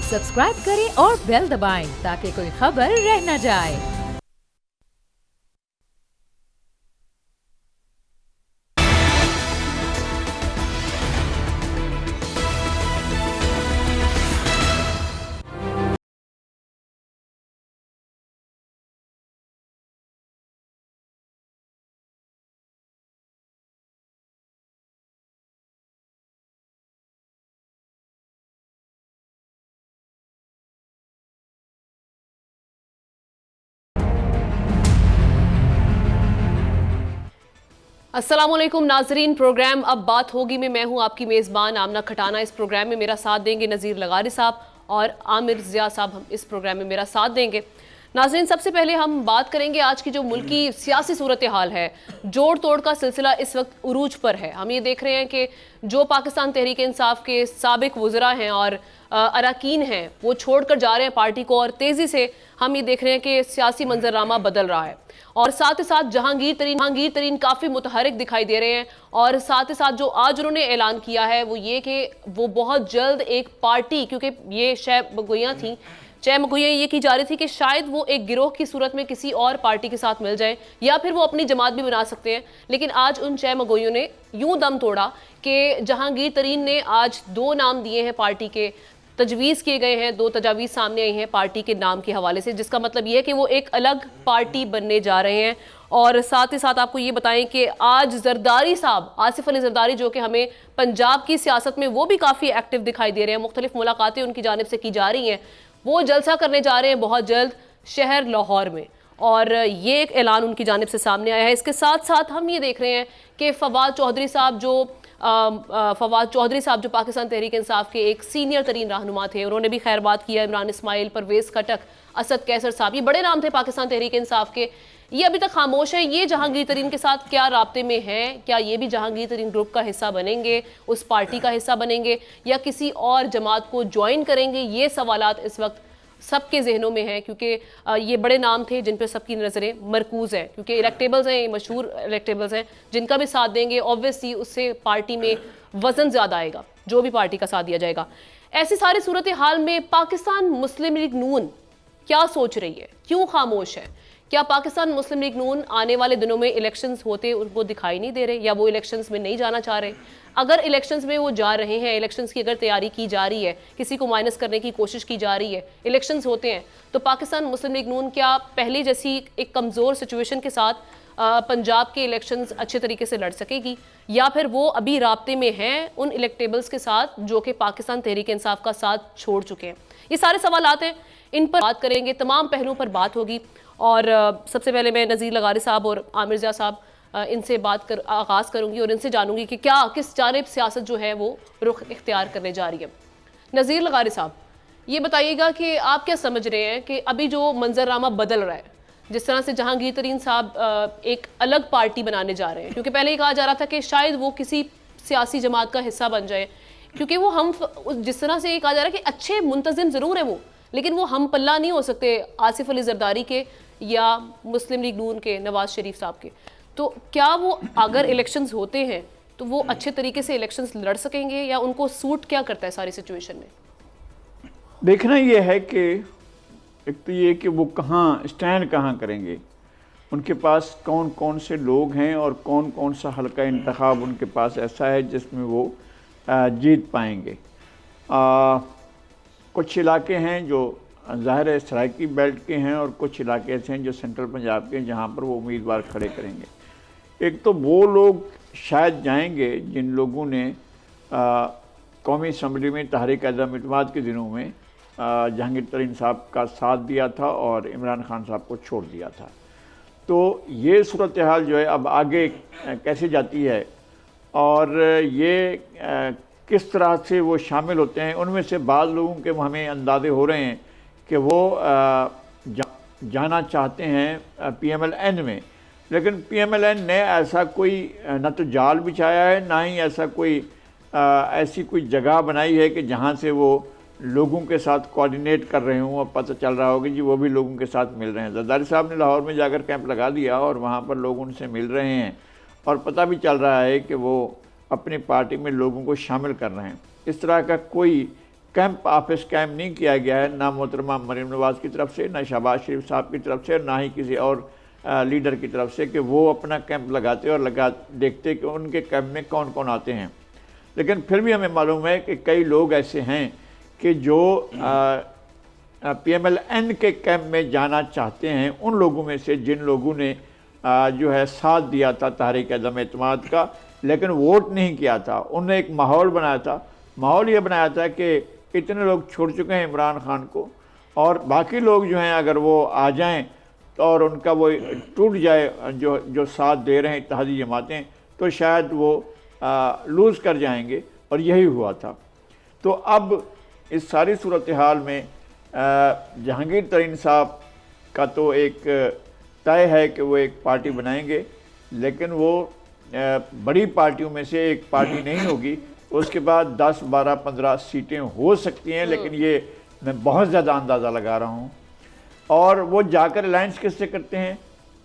Subscribe करें और bell दबाएं ताकि कोई खबर रह न जाए। अस्सलामुअलैकुम नाजरीन, प्रोग्राम अब बात होगी में मैं हूं आपकी मेज़बान आमना खटाना। इस प्रोग्राम में मेरा साथ देंगे नज़ीर लगारी साहब और आमिर ज़िया साहब। हम इस प्रोग्राम में मेरा साथ देंगे। नाजरीन, सबसे पहले हम बात करेंगे आज की जो मुल्की सियासी सूरत हाल है। जोड़ तोड़ का सिलसिला इस वक्त उरूज पर है। हम ये देख रहे हैं कि जो पाकिस्तान तहरीक इंसाफ के साबिक वज़रा हैं और अरकान हैं वो छोड़ कर जा रहे हैं पार्टी को, और तेज़ी से हम ये देख रहे हैं कि सियासी मंजरनामा बदल रहा है। और साथ ही साथ जहांगीर तरीन काफ़ी मुतहरिक दिखाई दे रहे हैं। और साथ ही साथ जो आज उन्होंने ऐलान किया है वो ये कि वो बहुत जल्द एक पार्टी, क्योंकि ये शय मगोइयाँ थी, चय मगोइयाँ ये की जा रही थी कि शायद वो एक गिरोह की सूरत में किसी और पार्टी के साथ मिल जाए या फिर वो अपनी जमात भी बना सकते हैं। लेकिन आज उन चय मगोइयों ने यूं दम तोड़ा कि जहांगीर तरीन ने आज 2 नाम दिए हैं, पार्टी के तजवीज़ किए गए हैं, 2 तजावीज़ सामने आई हैं पार्टी के नाम के हवाले से, जिसका मतलब ये है कि वो एक अलग पार्टी बनने जा रहे हैं। और साथ ही साथ आपको ये बताएं कि आज जरदारी साहब, आसिफ अली जरदारी, जो कि हमें पंजाब की सियासत में वो भी काफ़ी एक्टिव दिखाई दे रहे हैं, मुख्तलिफ मुलाकातें उनकी जानिब से की जा रही हैं, वो जलसा करने जा रहे हैं बहुत जल्द शहर लाहौर में, और ये एक ऐलान उनकी जानिब से सामने आया है। इसके साथ साथ हम ये देख रहे हैं कि फवाद चौधरी साहब जो पाकिस्तान तहरीक इंसाफ के एक सीनियर तरीन रहनुमा थे, उन्होंने भी खैर बात किया। इमरान इस्माइल, परवेज़ खटक, असद कैसर साहब, ये बड़े नाम थे पाकिस्तान तहरीक इंसाफ के, ये अभी तक खामोश है। ये जहांगीर तरीन के साथ क्या राब्ते में हैं? क्या ये भी जहांगीर तरीन ग्रुप का हिस्सा बनेंगे, उस पार्टी का हिस्सा बनेंगे, या किसी और जमात को ज्वाइन करेंगे? ये सवालात इस वक्त सबके जहनों में हैं, क्योंकि ये बड़े नाम थे जिन पे सबकी नज़रें मरकूज़ हैं, क्योंकि इलेक्टेबल्स हैं, मशहूर इलेक्टेबल्स हैं, जिनका भी साथ देंगे ऑब्वियसली उससे पार्टी में वज़न ज़्यादा आएगा, जो भी पार्टी का साथ दिया जाएगा। ऐसी सारी सूरत हाल में पाकिस्तान मुस्लिम लीग नून क्या सोच रही है, क्यों खामोश है? क्या पाकिस्तान मुस्लिम लीग नून आने वाले दिनों में इलेक्शंस होते उनको दिखाई नहीं दे रहे, या वो इलेक्शंस में नहीं जाना चाह रहे? अगर इलेक्शंस में वो जा रहे हैं, इलेक्शंस की अगर तैयारी की जा रही है, किसी को माइनस करने की कोशिश की जा रही है, इलेक्शंस होते हैं, तो पाकिस्तान मुस्लिम लीग नून क्या पहले जैसी एक कमज़ोर सिचुएशन के साथ पंजाब के इलेक्शंस अच्छे तरीके से लड़ सकेगी, या फिर वो अभी राब्ते में हैं उन इलेक्टेबल्स के साथ जो कि पाकिस्तान तहरीक इंसाफ का साथ छोड़ चुके हैं? ये सारे सवालात हैं, इन पर बात करेंगे, तमाम पहलुओं पर बात होगी। और सबसे पहले मैं नज़ीर लगारी साहब और आमिर ज़िया साहब इनसे आगाज़ करूंगी और इनसे जानूंगी कि क्या किस जानिब सियासत जो है वो रुख इख्तियार करने जा रही है। नज़ीर लगारी साहब, ये बताइएगा कि आप क्या समझ रहे हैं कि अभी जो मंजरनामा बदल रहा है, जिस तरह से जहांगीर तरीन साहब एक अलग पार्टी बनाने जा रहे हैं, क्योंकि पहले ही कहा जा रहा था कि शायद वो किसी सियासी जमात का हिस्सा बन जाए, क्योंकि वो हम जिस तरह से ये कहा जा रहा है कि अच्छे मुंतज़िम ज़रूर है वो, लेकिन वो हम पल्ला नहीं हो सकते आसिफ अली जरदारी के या मुस्लिम लीग नून के नवाज शरीफ साहब के। तो क्या वो अगर इलेक्शंस होते हैं तो वो अच्छे तरीके से इलेक्शंस लड़ सकेंगे, या उनको सूट क्या करता है सारी सिचुएशन में? देखना ये है कि एक तो ये कि वो स्टैंड कहाँ करेंगे, उनके पास कौन कौन से लोग हैं और कौन कौन सा हल्का इंतखाब उनके पास ऐसा है जिसमें वो जीत पाएंगे। कुछ इलाके हैं जो ज़ाहिर है सराइकी बेल्ट के हैं, और कुछ इलाके ऐसे हैं जो सेंट्रल पंजाब के हैं जहाँ पर वो उम्मीदवार खड़े करेंगे। एक तो वो लोग शायद जाएंगे जिन लोगों ने कौमी असम्बली में तहरीक अदम इत्तेमाद के दिनों में जहांगीर तरीन साहब का साथ दिया था और इमरान खान साहब को छोड़ दिया था। तो ये सूरत हाल जो है अब आगे कैसे जाती है और ये किस तरह से वो शामिल होते हैं, उनमें से बाद लोगों के हमें अंदाज़े हो रहे हैं कि वो जाना चाहते हैं PMLN में, लेकिन PMLN ने ऐसा कोई न तो जाल बिछाया है, ना ही ऐसा कोई ऐसी कोई जगह बनाई है कि जहाँ से वो लोगों के साथ कोऑर्डिनेट कर रहे हों और पता चल रहा होगा जी वो भी लोगों के साथ मिल रहे हैं। जरदारी साहब ने लाहौर में जाकर कैंप लगा दिया और वहाँ पर लोग उनसे मिल रहे हैं और पता भी चल रहा है कि वो अपनी पार्टी में लोगों को शामिल कर रहे हैं। इस तरह का कोई कैंप ऑफिस कायम नहीं किया गया है, ना मोहतरमा मरीम नवाज़ की तरफ से, ना शहबाज शरीफ साहब की तरफ से, ना ही किसी और लीडर की तरफ से कि वो अपना कैंप लगाते और देखते कि उनके कैंप में कौन कौन आते हैं। लेकिन फिर भी हमें मालूम है कि कई लोग ऐसे हैं कि जो PMLN के कैंप में जाना चाहते हैं, उन लोगों में से जिन लोगों ने जो है साथ दिया था तहरीक अदम एतमाद का, लेकिन वोट नहीं किया था। उन्होंने एक माहौल बनाया था। माहौल ये बनाया था कि इतने लोग छोड़ चुके हैं इमरान खान को, और बाकी लोग जो हैं अगर वो आ जाएं तो और उनका वो टूट जाए जो साथ दे रहे हैं इत्तेहादी जमातें, तो शायद वो लूज़ कर जाएंगे, और यही हुआ था। तो अब इस सारी सूरत हाल में जहांगीर तरीन साहब का तो एक तय है कि वो एक पार्टी बनाएंगे, लेकिन वो बड़ी पार्टियों में से एक पार्टी नहीं होगी। उसके बाद 10, 12, 15 सीटें हो सकती हैं, लेकिन ये मैं बहुत ज़्यादा अंदाज़ा लगा रहा हूँ। और वो जाकर अलायंस किससे करते हैं,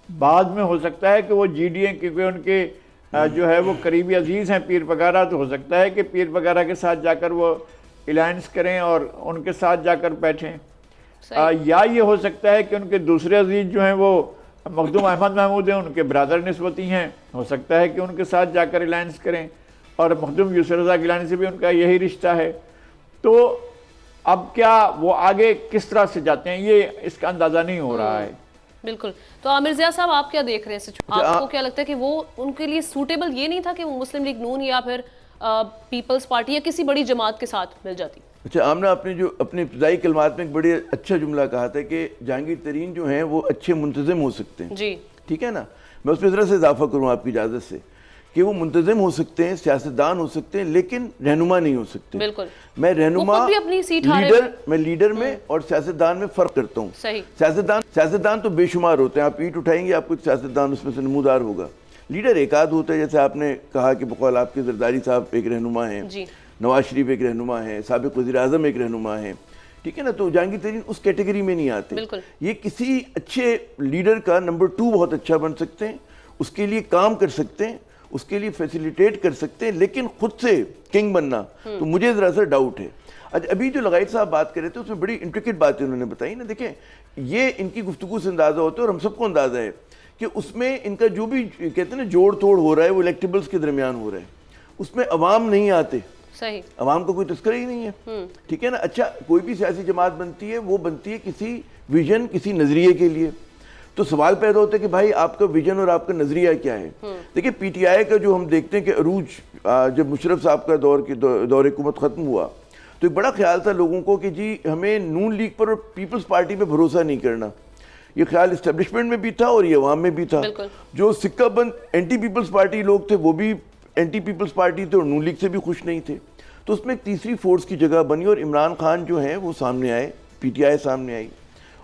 बाद में हो सकता है कि वो GDA, क्योंकि उनके जो है वो करीबी अजीज़ हैं पीर वगैरह, तो हो सकता है कि पीर वगैरह के साथ जाकर वो अलायंस करें और उनके साथ जाकर बैठें। या ये हो सकता है कि उनके दूसरे अजीज़ जो हैं वो मखदूम अहमद महमूद हैं, उनके ब्रदर निस्बती हैं, हो सकता है कि उनके साथ जाकर अलायंस करें, और मखदूम यूसुफ रज़ा गिलानी से भी उनका यही रिश्ता है। तो अब क्या वो आगे किस तरह से जाते हैं, ये इसका अंदाज़ा नहीं हो रहा है। बिल्कुल। तो आमिर ज़िया साहब, आप क्या देख रहे हैं? आपको क्या लगता है कि वो उनके लिए सूटेबल ये नहीं था कि वो मुस्लिम लीग नून या फिर पीपल्स पार्टी या किसी बड़ी जमात के साथ मिल जाती? अच्छा, आमना आपने जो अपने इब्तदाई कलमात में एक बड़े अच्छा जुमला कहा था कि जहांगीर तरीन जो हैं वो अच्छे मुंतज़िम हो सकते हैं जी, ठीक है ना। मैं उसमें ज़रा से इजाफा करूँ आपकी इजाज़त से कि वो मुंतज़िम हो सकते हैं, सियासतदान हो सकते हैं, लेकिन रहनुमा नहीं हो सकते। बिल्कुल। मैं रहनुमा लीडर में और सियासतदान में फ़र्क करता हूँ। सियासतदान तो बेशुमार होते हैं, आप ईंट उठाएंगे आपको सियासतदान उसमें से नमूदार होगा। लीडर एक आध होता है, जैसे आपने कहा कि बकौल आपके जरदारी साहब एक रहनुमा हैं, नवाज शरीफ एक रहनुमा है, साबिक़ वज़ीर आज़म एक रहनुमा है, ठीक है ना। तो जहांगीर तरीन उस कैटेगरी में नहीं आते। ये किसी अच्छे लीडर का नंबर 2 बहुत अच्छा बन सकते हैं, उसके लिए काम कर सकते हैं, उसके लिए फैसिलिटेट कर सकते हैं, लेकिन खुद से किंग बनना तो मुझे ज़रा सा डाउट है। अच्छा, अभी जो लगाई साहब बात कर रहे थे उसमें बड़ी इंट्रिकेट बातें उन्होंने बताई ना। देखें, ये इनकी गुफ्तगू से अंदाज़ा होता है, और हम सबको अंदाज़ा है कि उसमें इनका जो भी कहते हैं ना जोड़ तोड़ हो रहा है वो इलेक्टेबल्स के दरमियान हो रहा है, उसमें अवाम नहीं आते। सही, अवाम का कोई तस्करा ही नहीं है, ठीक है ना। अच्छा, कोई भी सियासी जमात बनती है वो बनती है किसी विजन, किसी नजरिए के लिए। तो सवाल पैदा होता है कि भाई आपका विजन और आपका नजरिया क्या है। देखिए, PTI का जो हम देखते हैं कि अरूज जब मुशर्रफ साहब का दौर हुकूमत खत्म हुआ तो एक बड़ा ख्याल था लोगों को कि जी हमें नून लीग पर और पीपल्स पार्टी पे भरोसा नहीं करना। ये ख्याल इस्टेब्लिशमेंट में भी था और ये अवाम में भी था। जो सिक्का बंद एंटी पीपल्स पार्टी लोग थे वो भी एंटी पीपल्स पार्टी थे और नून लीग से भी खुश नहीं थे। तो उसमें एक तीसरी फोर्स की जगह बनी और इमरान खान जो है वो सामने आए, PTI सामने आई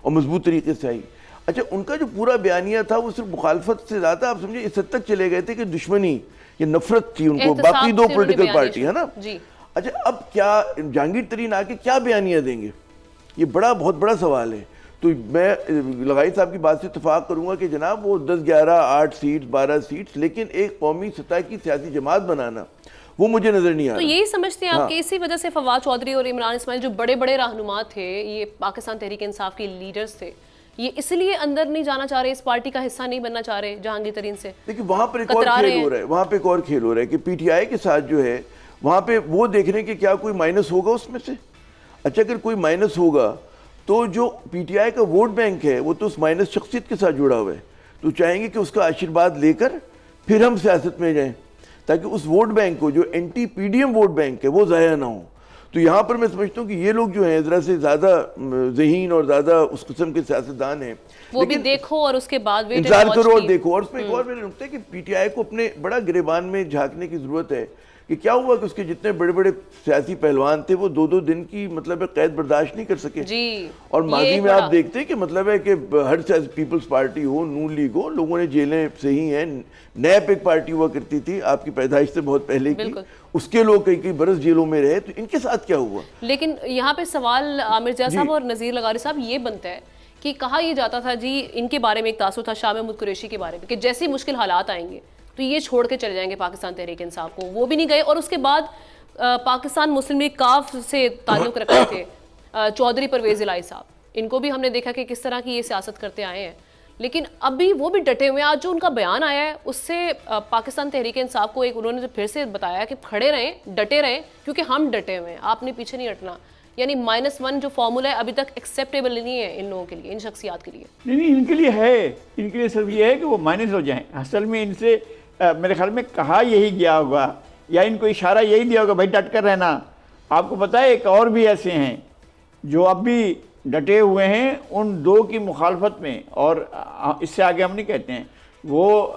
और मजबूत तरीके से आई। अच्छा, उनका जो पूरा बयानिया था वो सिर्फ मुखालफत से ज़्यादा आप समझे इस हद तक चले गए थे कि दुश्मनी या नफरत थी उनको बाकी दो पॉलिटिकल पार्टी, है ना जी। अच्छा, अब क्या जहांगीर तरीन आके क्या बयानिया देंगे, ये बहुत बड़ा सवाल है। तो मैं लगाई साहब की बात से इत्तेफाक करूंगा कि जनाब वो 10, 11, 8 सीट्स, 12 सीट्स, लेकिन एक कौमी सतह की सियासी जमात बनाना वो मुझे नजर नहीं आ रहा। तो यही समझते हैं आप कि इसी वजह से फवाद चौधरी और इमरान इस्माइल जो बड़े बड़े रहनुमा थे, ये पाकिस्तान तहरीक इंसाफ के लीडर्स थे, ये इसलिए अंदर नहीं जाना चाह रहे, इस पार्टी का हिस्सा नहीं बनना चाह रहे जहांगीर तरीन से? देखिए, वहां पर एक और खेल हो रहा है, वहां पे एक और खेल हो रहा है कि PTI के साथ जो है वहां पे वो देख रहे हैं कि क्या कोई माइनस होगा उसमें से। अच्छा, अगर कोई माइनस होगा तो जो PTI का वोट बैंक है वो तो उस माइनस शख्सियत के साथ जुड़ा हुआ है, तो चाहेंगे कि उसका आशीर्वाद लेकर फिर हम सियासत में जाएं, ताकि उस वोट बैंक को जो एंटी PDM वोट बैंक है वो ज़ाया ना हो। तो यहाँ पर मैं समझता हूँ कि ये लोग जो हैं ज़रा से ज़्यादा ज़हीन और ज़्यादा उस किस्म के सियासतदान हैं। वो भी देखो और उसके बाद इंतजार करो और देखो। और उसमें एक और मेरे नुकता है कि PTI को अपने बड़ा गिरेबान में झांकने की ज़रूरत है कि क्या हुआ कि उसके जितने बड़े बड़े सियासी पहलवान थे वो 2-2 दिन की मतलब कैद बर्दाश्त नहीं कर सके जी। और माजी में आप देखते हैं कि मतलब है कि हर सियासी पीपल्स पार्टी हो, नून लीग हो, लोगों ने जेलें से ही हैं। नैप एक पार्टी हुआ करती थी आपकी पैदाइश से बहुत पहले की, उसके लोग कई बरस जेलों में रहे। तो इनके साथ क्या हुआ? लेकिन यहाँ पे सवाल आमिर ज़िया साहब और नज़ीर लगारी साहब ये बनता है कि कहा यह जाता था जी, इनके बारे में एक तासुर था शाह महमूद कुरैशी के बारे में कि जैसे मुश्किल हालात आएंगे तो ये छोड़ के चले जाएंगे पाकिस्तान तहरीक इंसाफ को। वो भी नहीं गए और उसके बाद پاکستان مسلم لیگ کاف سے تعلق رکھتے تھے چودھری پرویز الہی صاحب, ان کو بھی ہم نے دیکھا کہ کس طرح کی یہ سیاست کرتے آئے ہیں, لیکن اب بھی وہ بھی ڈٹے ہوئے ہیں. آج جو ان کا بیان آیا ہے اس سے پاکستان تحریک انصاف کو انہوں نے پھر سے بتایا کہ کھڑے رہیں, ڈٹے رہیں, کیونکہ ہم ڈٹے ہوئے ہیں, آپ نے پیچھے نہیں ہٹنا. یعنی -1 جو فارمولا ہے ابھی تک ایکسیپٹیبل نہیں ہے ان لوگوں کے لیے, ان شخصیات کے لیے. نہیں, ان کے لیے ہے, ان کے لیے صرف یہ ہے کہ وہ مائنس ہو جائیں. اصل میں ان سے میرے خیال میں کہا یہی گیا ہوگا, یا ان کو اشارہ یہی دیا ہوگا, بھائی ڈٹ کر رہنا. آپ کو پتہ ہے ایک اور بھی ایسے ہیں جو اب بھی ڈٹے ہوئے ہیں ان دو کی مخالفت میں, اور اس سے آگے ہم نہیں کہتے ہیں. وہ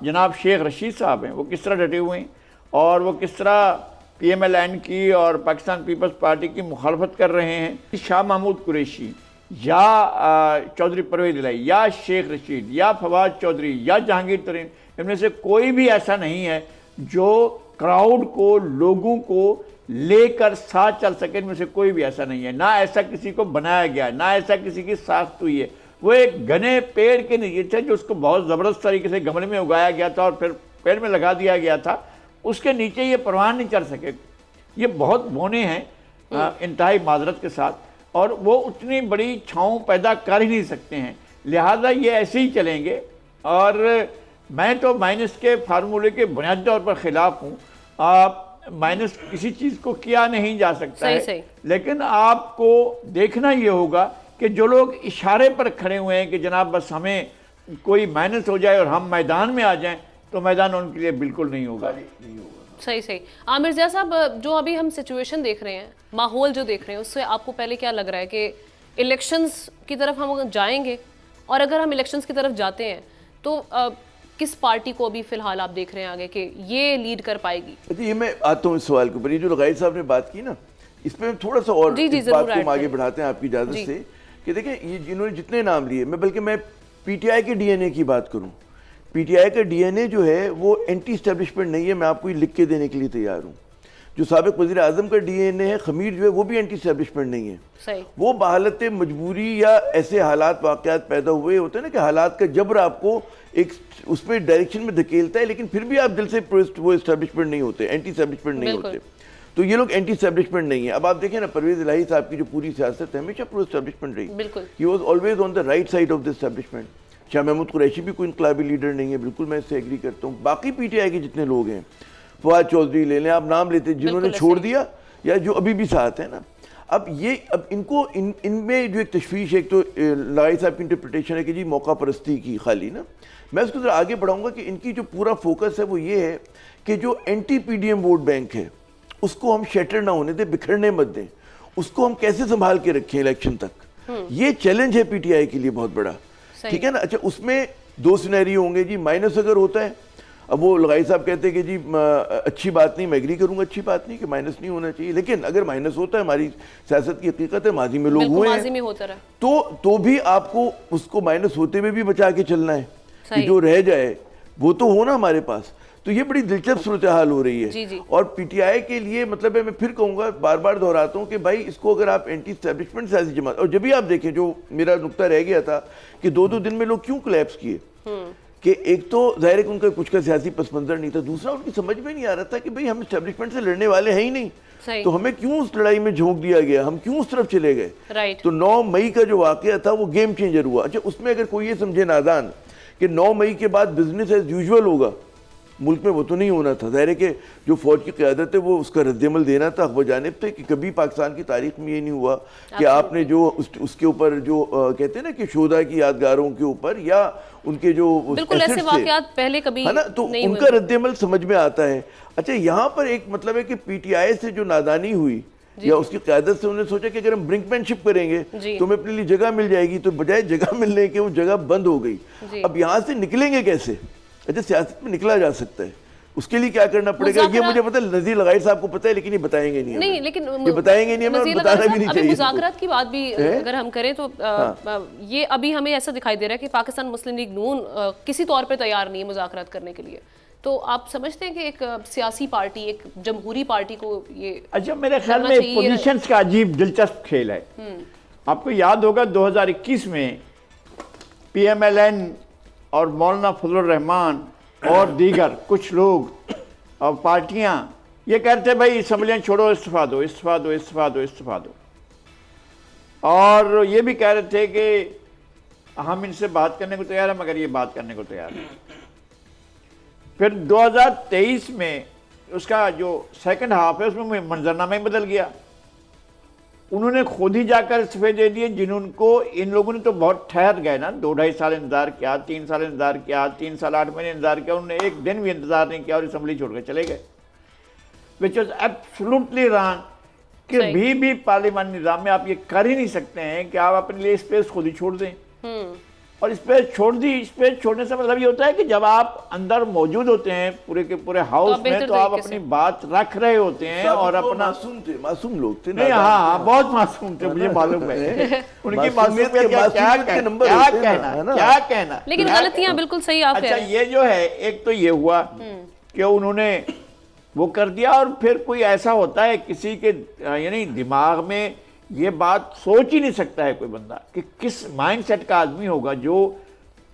جناب شیخ رشید صاحب ہیں, وہ کس طرح ڈٹے ہوئے ہیں اور وہ کس طرح پی ایم ایل این کی اور پاکستان پیپلز پارٹی کی مخالفت کر رہے ہیں. شاہ محمود قریشی یا چودھری پرویز الہی یا شیخ رشید یا فواد چودھری یا جہانگیر ترین, ان میں سے کوئی بھی ایسا نہیں ہے جو کراؤڈ کو, لوگوں کو لے کر ساتھ چل سکے. ان میں سے کوئی بھی ایسا نہیں ہے, نہ ایسا کسی کو بنایا گیا, نہ ایسا کسی کی ساخت ہوئی ہے. وہ ایک گھنے پیڑ کے نیچے تھے جو اس کو بہت زبردست طریقے سے گملے میں اگایا گیا تھا اور پھر پیڑ میں لگا دیا گیا تھا. اس کے نیچے یہ پروان نہیں چڑھ سکے. یہ بہت بونے ہیں انتہائی معذرت کے ساتھ, اور وہ اتنی بڑی چھاؤں پیدا کر ہی نہیں سکتے ہیں. لہٰذا یہ ایسے ہی چلیں گے. اور میں تو مائنس کے فارمولے کے بنیادی طور پر خلاف ہوں. مائنس کسی چیز کو کیا نہیں جا سکتا ہے, لیکن آپ کو دیکھنا یہ ہوگا کہ جو لوگ اشارے پر کھڑے ہوئے ہیں کہ جناب بس ہمیں کوئی مائنس ہو جائے اور ہم میدان میں آ جائیں, تو میدان ان کے لیے بالکل نہیں ہوگا. صحیح. عامر ضیاء صاحب, جو ابھی ہم سچویشن دیکھ رہے ہیں, ماحول جو دیکھ رہے ہیں, اس سے آپ کو پہلے کیا لگ رہا ہے کہ الیکشنز کی طرف ہم جائیں گے, اور اگر ہم الیکشنز کی طرف جاتے ہیں تو کس پارٹی کو ابھی فی الحال آپ دیکھ رہے ہیں آگے کہ یہ لیڈ کر پائے گی؟ یہ میں آتا ہوں اس سوال کے اوپر. یہ جو لغائی صاحب نے بات کی نا, اس پہ تھوڑا سا اور اس بات کو ہم آگے بڑھاتے ہیں آپ کی اجازت سے, کہ دیکھیں یہ جنہوں نے جتنے نام لیے, بلکہ میں پی ٹی آئی کے ڈی این اے کی بات کروں. پی ٹی آئی کا ڈی این اے جو ہے وہ اینٹی اسٹیبلشمنٹ نہیں ہے, میں آپ کو یہ لکھ کے دینے کے لیے تیار ہوں. جو سابق وزیر اعظم کا ڈی این اے ہے خمیر جو ہے, وہ بھی اینٹی اسٹیبلشمنٹ نہیں ہے. وہ بحالت مجبوری یا ایسے حالات واقعات پیدا ہوئے ہوتے ہیں نا کہ حالات کا جبر آپ کو ایک اس پہ ڈائریکشن میں دھکیلتا ہے, لیکن پھر بھی آپ دل سے وہ اسٹیبلشمنٹ نہیں ہوتے, اینٹی اسٹیبلشمنٹ نہیں ہوتے. تو یہ لوگ اینٹی اسٹیبلشمنٹ نہیں ہیں. اب آپ دیکھیں نا, پرویز الہی صاحب کی جو پوری سیاست ہے ہمیشہ پرو اسٹیبلشمنٹ رہی. He was always on the right side of the establishment. Shah Mahmood Qureshi بھی کوئی انقلابی لیڈر نہیں ہے, بالکل میں اس سے ایگری کرتا ہوں. باقی پی ٹی آئی کے جتنے لوگ ہیں, فواد چودھری لے لیں, آپ نام لیتے جنہوں نے چھوڑ دیا یا جو ابھی بھی ساتھ ہیں نا, اب ان کو ان میں جو ایک تشویش ہے, ایک تو لغائی صاحب کی انٹرپریٹیشن ہے کہ جی موقع پرستی کی خالی نا. میں اس کو ذرا آگے بڑھاؤں گا کہ ان کی جو پورا فوکس ہے وہ یہ ہے کہ جو anti P D M vote bank ہے اس کو ہم شیٹر نہ ہونے دیں, بکھرنے مت دیں, اس کو ہم کیسے سنبھال کے رکھیں الیکشن تک. یہ چیلنج ہے پی ٹی آئی کے لیے بہت بڑا, ٹھیک ہے نا. اچھا, اس میں دو سینیریو ہوں گے جی. مائنس اگر ہوتا ہے, اب وہ لغائی صاحب کہتے ہیں کہ جی اچھی بات نہیں, میں ایگری کروں گا, اچھی بات نہیں کہ مائنس نہیں ہونا چاہیے, لیکن اگر مائنس ہوتا ہے, ہماری سیاست کی حقیقت ہے, ماضی میں لوگ ہوئے ہیں, تو بھی آپ کو اس کو مائنس ہوتے ہوئے بھی بچا کے چلنا ہے کہ جو رہ جائے وہ تو ہونا ہمارے پاس. تو یہ بڑی دلچسپ صورتحال ہو رہی ہے. اور پی ٹی آئی کے لیے مطلب ہے, میں پھر کہوں گا, بار بار دہراتا ہوں کہ بھائی اس کو اگر آپ اینٹی اسٹیبلشمنٹ سیاسی جماعت, اور جب بھی آپ دیکھیں جو میرا نقطہ رہ گیا تھا کہ 2 دن میں لوگ کیوں کلیپس کیے, کہ ایک تو ظاہر ہے کہ ان کا کچھ کا سیاسی پس منظر نہیں تھا, دوسرا ان کی سمجھ میں نہیں آ رہا تھا کہ بھئی ہم اسٹیبلشمنٹ سے لڑنے والے ہیں ہی نہیں, تو ہمیں کیوں اس لڑائی میں جھونک دیا گیا, ہم کیوں اس طرف چلے گئے. تو 9 مئی کا جو واقعہ تھا وہ گیم چینجر ہوا. اچھا, اس میں اگر کوئی یہ سمجھے نادان کہ 9 مئی کے بعد بزنس ایز یوزول ہوگا, ملک میں وہ تو نہیں ہونا تھا. ظاہر ہے کہ جو فوج کی قیادت ہے وہ اس کا رد عمل دینا تھا وہ جانب تھے, کہ کبھی پاکستان کی تاریخ میں یہ نہیں ہوا کہ آپ نے جو اس کے اوپر جو کہتے ہیں نا کہ شہداء کی یادگاروں کے اوپر یا ان کے جو ایسے واقعات پہلے کبھی ہے نا, تو ان کا رد عمل سمجھ میں آتا ہے. اچھا, یہاں پر ایک مطلب ہے کہ پی ٹی آئی سے جو نادانی ہوئی یا اس کی قیادت سے, انہوں نے سوچا کہ اگر ہم برنک مین شپ کریں گے تو ہمیں اپنے لیے جگہ مل جائے گی, تو بجائے جگہ ملنے کے وہ جگہ بند ہو گئی. اب یہاں سے نکلیں گے کیسے؟ اچھا, سیاست میں نکلا جا سکتا ہے, اس کے لیے کیا کرنا پڑے گا یہ مجھے پتہ ہے, نذیر لغائی صاحب کو پتہ ہے, لیکن یہ بتائیں گے نہیں, لیکن یہ بتائیں گے نہیں, ہمیں بتانا بھی نہیں چاہیے. مذاکرات کی بات بھی اگر ہم کریں تو یہ ابھی ہمیں ایسا دکھائی دے رہا ہے کہ پاکستان مسلم لیگ نون کسی طور پہ تیار نہیں ہے مذاکرات کرنے کے لیے. تو آپ سمجھتے ہیں کہ ایک سیاسی پارٹی, ایک جمہوری پارٹی کو یہ, اچھا میرے خیال میں پوزیشنز کا عجیب دلچسپ کھیل ہے. آپ کو یاد ہوگا 2021 میں پی ایم ایل این اور مولانا فضل الرحمان اور دیگر کچھ لوگ اور پارٹیاں ये कह रहे थे भाई असम्बलियाँ छोड़ो, इस्तीफा दो, इस्तीफा दो, इस्तीफा दो, इस्तीफा दो। और ये भी कह रहे थे कि हम इनसे बात करने को तैयार हैं मगर ये बात करने को तैयार नहीं। फिर 2023 में उसका जो सेकंड हाफ है उसमें मंजरनामा ही बदल गया। उन्होंने खुद ही जाकर इस्तीफे दे दिए, जिनको इन लोगों ने तो बहुत ठहर गए ना, 2-2.5 साल इंतजार किया, 3 साल इंतजार किया, 3 साल 8 महीने इंतजार किया, उन्होंने एक दिन भी इंतजार नहीं किया और असेंबली छोड़ कर चले गए, विच वॉज एब्सोल्युटली रॉन्ग। कि भी पार्लियामानी निज़ाम में आप ये कर ही नहीं सकते हैं कि आप अपने लिए स्पेस खुद ही छोड़ दें। और स्पेस छोड़ दी, स्पेस छोड़ने से मतलब ये होता है कि जब आप अंदर मौजूद होते हैं पूरे के पूरे हाउस में, तो आप अपनी बात रख रहे होते हैं और अपना मासूम लोग थे। नहीं, हाँ, बहुत मासूम थे, मुझे मालूम है उनकी मासूमियत क्या कहना, लेकिन गलतियां बिल्कुल सही आप कह रहे हैं। ये जो है, एक तो ये हुआ कि उन्होंने वो कर दिया, और फिर कोई ऐसा होता है किसी के यानी दिमाग में ये बात सोच ही नहीं सकता है कोई बंदा कि किस माइंडसेट का आदमी होगा जो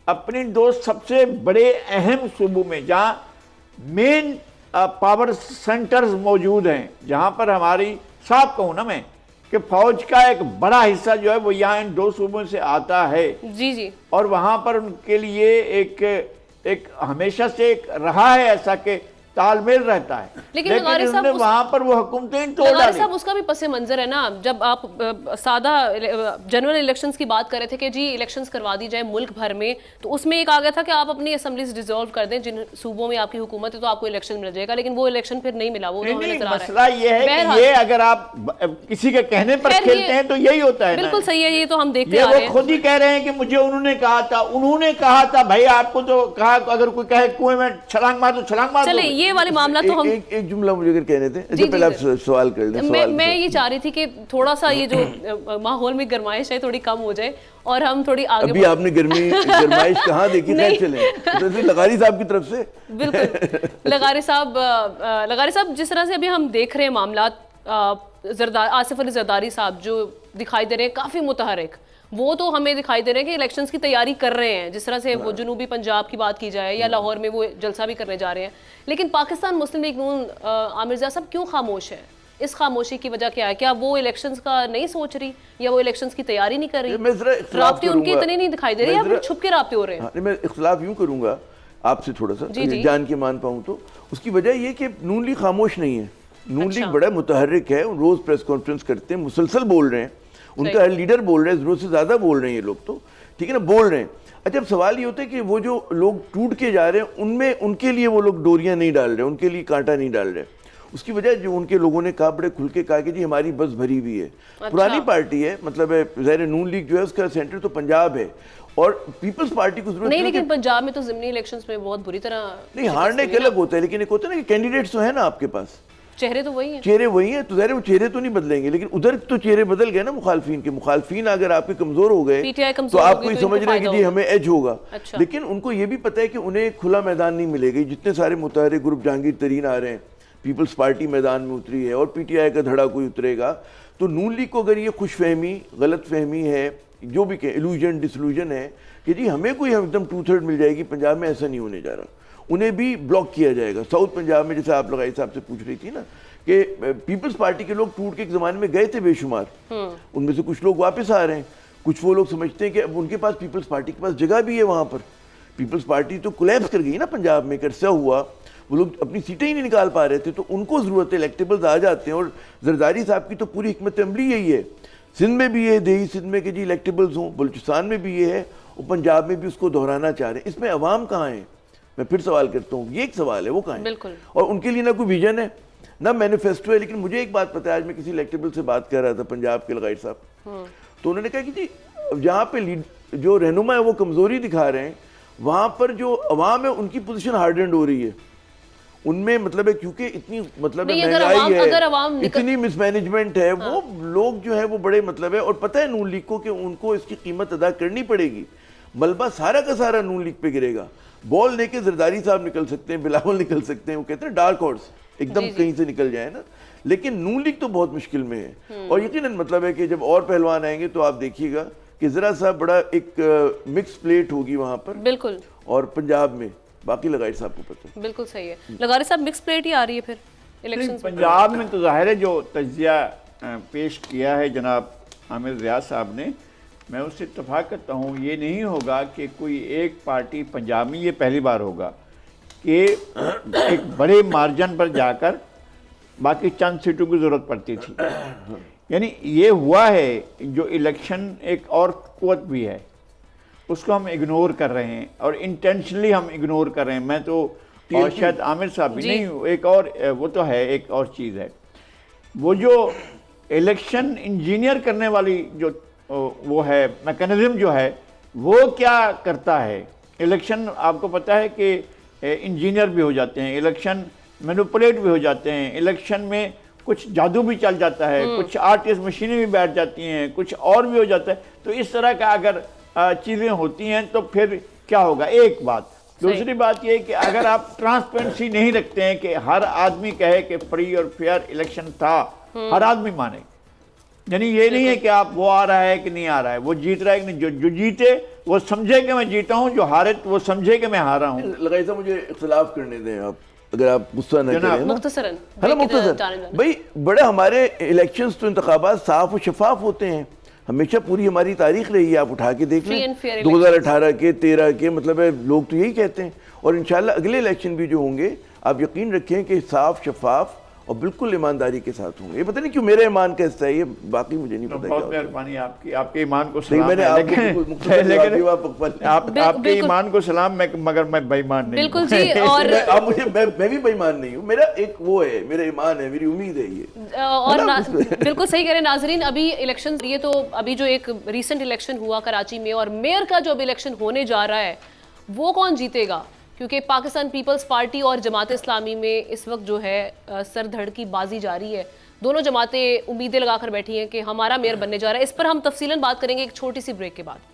अपने दो सबसे बड़े अहम सूबों में, जहाँ मेन पावर सेंटर्स मौजूद हैं, जहाँ पर हमारी साफ कहूँ ना मैं कि फौज का एक बड़ा हिस्सा जो है वो यहाँ इन 2 सूबों से आता है। जी जी। और वहाँ पर उनके लिए एक हमेशा से एक रहा है ऐसा कि तालमेल रहता है, लेकिन उन्होंने वहां पर वो हुकूमतें तोड़ डाली। साहब उसका भी पस मंजर है ना, जब आप सादा जनरल इलेक्शंस की बात कर रहे थे कि जी इलेक्शंस करवा दी जाए मुल्क भर में, तो उसमें एक आ गया था कि आप अपनी असेंबलीज डिसॉल्व कर दें जिन सूबों में आपकी हुकूमत है, तो आपको इलेक्शन मिल जाएगा, लेकिन वो इलेक्शन फिर नहीं मिला। वो मसला ये है कि ये अगर आप किसी के कहने पर खेलते हैं तो यही होता है। बिल्कुल सही है, ये तो हम देखते आ रहे हैं। खुद ही कह रहे हैं कि मुझे उन्होंने कहा था भाई, आपको तो कहा अगर कोई कहे कुएं में छलांग मार दो, छलांग मार दो। चले ये वाले मामला तो हम एक जुमला मुझे अगर कहने दें, पहले आप सवाल कर लें। मैं ये चाह रही थी कि थोड़ा सा ये जो माहौल में गर्माइश है थोड़ी कम हो जाए और हम थोड़ी आगे। अभी आपने गर्माइश कहाँ देखी? खैर चले तो लगारी साहब की तरफ से। बिल्कुल लगारी साहब जिस तरह से अभी हम देख रहे हैं मामला, आसिफ अली जरदारी साहब जो दिखाई दे रहे हैं काफी मुतहरिक, वो तो हमें दिखाई दे रहे हैं कि इलेक्शंस की तैयारी कर रहे हैं, जिस तरह से वो जनूबी पंजाब की बात की जाए या लाहौर में वो जलसा भी करने जा रहे हैं। लेकिन पाकिस्तान मुस्लिम लीग नून आमिर ज़ा साहब क्यों खामोश है? इस खामोशी की वजह क्या है? क्या वो इलेक्शंस का नहीं सोच रही या वो इलेक्शंस की तैयारी नहीं कर रही? राब्ते उनके इतने नहीं दिखाई दे रहे या फिर छुप के राब्ते हो रहे हैं? मैं इख्तिलाफ यूं करूंगा आपसे थोड़ा सा, जान के मान पाऊं तो उसकी वजह ये कि नून लीग खामोश नहीं है। नून लीग बड़ा मुतहर्रिक है, रोज प्रेस कॉन्फ्रेंस करते हैं, मुसलसल बोल रहे हैं, उनका हर लीडर बोल रहे हैं, जरूरत से ज्यादा बोल रहे हैं ये लोग, तो ठीक है ना, बोल रहे हैं। अच्छा, अब सवाल ये होता है कि वो जो लोग टूट के जा रहे हैं उनमें उनके लिए वो लोग डोरियां नहीं डाल रहे, उनके लिए कांटा नहीं डाल रहे। उसकी वजह जो उनके लोगों ने कहा, बड़े खुल के कहा कि जी हमारी बस भरी हुई है। अच्छा। पुरानी पार्टी है, मतलब ज़ाहिर नून लीग जो है उसका सेंटर तो पंजाब है और पीपल्स पार्टी को जरूरत नहीं, लेकिन पंजाब में तो ज़िमनी इलेक्शंस में बहुत बुरी तरह नहीं, हारने के अलग होता है, लेकिन एक होता है ना कि कैंडिडेट्स तो है ना आपके पास, चेहरे तो वही हैं, चेहरे वही हैं, तो ज़ाहिर वो चेहरे तो नहीं बदलेंगे, लेकिन उधर तो चेहरे बदल गए ना मुखालफिन के। मुखालफिन अगर आपके कमजोर हो गए तो आपको ही समझ रहे हैं कि जी हमें एज होगा। अच्छा। लेकिन उनको ये भी पता है कि उन्हें खुला मैदान नहीं मिलेगा। जितने सारे मुतहर्रिक ग्रुप जहांगीर तरीन आ रहे हैं, पीपल्स पार्टी मैदान में उतरी है और पीटीआई का धड़ा कोई उतरेगा, तो नून लीग को अगर ये खुशफहमी, गलत फहमी है, जो भी इल्यूजन डिसल्यूजन है कि जी हमें कोई एकदम 2/3 मिल जाएगी पंजाब में, ऐसा नहीं होने जा रहा। उन्हें भी ब्लॉक किया जाएगा। साउथ पंजाब में जैसे आप लगाई साहब से पूछ रही थी ना कि पीपल्स पार्टी के लोग टूट के एक ज़माने में गए थे बेशुमार, उनमें से कुछ लोग वापस आ रहे हैं, कुछ वो लोग समझते हैं कि अब उनके पास पीपल्स पार्टी के पास जगह भी है वहाँ पर। पीपल्स पार्टी तो कोलैप्स कर गई ना पंजाब में, कैसा हुआ, वो लोग अपनी सीटें ही नहीं निकाल पा रहे थे, तो उनको ज़रूरत है, इलेक्टेबल्स आ जाते हैं। और जरदारी साहब की तो पूरी हिकमत अमली यही है, सिंध में भी ये देही सिंध में कि जी इलेक्टेबल्स हों, बलूचिस्तान में भी ये है और पंजाब में भी उसको दोहराना चाह रहे हैं। इसमें अवाम कहाँ है? मैं फिर सवाल करता हूँ, ये एक सवाल है, वो कहाँ है? और उनके लिए ना कोई विजन है ना मैनिफेस्टो है। लेकिन मुझे एक बात पता है, आज मैं किसी इलेक्टेबल से बात कर रहा था पंजाब के लगाई साहब, तो उन्होंने कहा कि जी जहाँ पे जो रहनुमा है वो कमजोरी दिखा रहे हैं, वहाँ पर जो अवाम है उनकी पोजीशन हार्डेंड हो रही है उनमें, मतलब है क्योंकि इतनी मतलब महंगाई है, इतनी मिसमैनेजमेंट है, वो लोग जो है वो बड़े मतलब है, और पता है नून लीग को कि उनको इसकी कीमत अदा करनी पड़ेगी। मलबा सारा का सारा नून लीग पे गिरेगा। बॉल लेके जरदारी साहब निकल सकते हैं, बिलावल निकल सकते हैं, वो कहते हैं डार्क हॉर्स एकदम कहीं से निकल जाए ना, लेकिन नून लीग तो बहुत मुश्किल में है। और यकीनन मतलब है कि जब और पहलवान आएंगे तो आप देखिएगा कि जरा सा बड़ा एक मिक्स प्लेट होगी वहां पर, बिल्कुल, और पंजाब में बाकी लगारी साहब को पता है। बिल्कुल सही है, लगारी साहब मिक्स प्लेट ही आ रही है फिर الیکشن؟ पंजाब में तो ज़ाहिर है जो तज्जिया पेश किया है जनाब आमिर रियाज साहब ने, मैं उससे इत्तफाक करता हूँ। ये नहीं होगा कि कोई एक पार्टी पंजाब में, ये पहली बार होगा कि एक बड़े मार्जिन पर जाकर बाकी चंद सीटों की ज़रूरत पड़ती थी। यानी ये हुआ है, जो इलेक्शन एक और कुव्वत भी है, उसको हम इग्नोर कर रहे हैं और इंटेंशनली हम इग्नोर कर रहे हैं। मैं तो, और शायद आमिर साहब भी नहीं, एक और वो तो है, एक और चीज़ है, वो जो इलेक्शन इंजीनियर करने वाली जो वो है मैकेनिज्म जो है, वो क्या करता है। इलेक्शन आपको पता है कि इंजीनियर भी हो जाते हैं, इलेक्शन मैनिपुलेट भी हो जाते हैं, इलेक्शन में कुछ जादू भी चल जाता है, कुछ आर्टिस्ट मशीनें भी बैठ जाती हैं, कुछ और भी हो जाता है। तो इस तरह का अगर चीज़ें होती हैं तो फिर क्या होगा, एक बात। दूसरी बात ये कि अगर आप ट्रांसपेरेंसी नहीं रखते हैं कि हर आदमी कहे कि फ्री और फेयर इलेक्शन था, हर आदमी माने, यानी ये नहीं है कि आप वो आ रहा है कि नहीं आ रहा है, वो जीत रहा है कि नहीं, जो जीते वो समझे कि मैं जीता हूँ, जो हारे वो समझे कि मैं हारा हूँ। लगाई साहब मुझे इख्तिलाफ करने दें आप, अगर आप गुस्सा न करें। मुख्तसरन है ना, मुख्तसर भाई, बड़े हमारे इलेक्शंस तो इंतखाबात साफ और शफाफ होते हैं, हमेशा पूरी हमारी तारीख रही है। आप उठा के देख लें 2018 के 13 के, मतलब है लोग तो यही कहते हैं। और इंशाल्लाह अगले इलेक्शन भी जो होंगे, आप यकीन रखें कि साफ शफाफ और बिल्कुल ईमानदारी के साथ होंगे। ये पता नहीं क्यों मेरा ईमान का हिस्सा है ये, बाकी मुझे नहीं पता। बहुत मेहरबानी आपकी, आपके ईमान को सलाम। मैंने आपके ईमान को सलाम, मगर मैं बेईमान नहीं। बिल्कुल जी। और मैं भी बेईमान नहीं हूँ, मेरा एक वो है, मेरा ईमान है, मेरी उम्मीद है ये। और बिल्कुल सही कह रहे हैं नाजरीन। अभी इलेक्शन ये तो अभी जो एक रीसेंट इलेक्शन हुआ कराची में, और मेयर का जो अभी इलेक्शन होने जा रहा है वो कौन जीतेगा, क्योंकि पाकिस्तान पीपल्स पार्टी और जमात इस्लामी में इस वक्त जो है सरधड़ की बाजी जारी है। दोनों जमातें उम्मीदें लगाकर बैठी हैं कि हमारा मेयर बनने जा रहा है। इस पर हम तफसीलन बात करेंगे एक छोटी सी ब्रेक के बाद।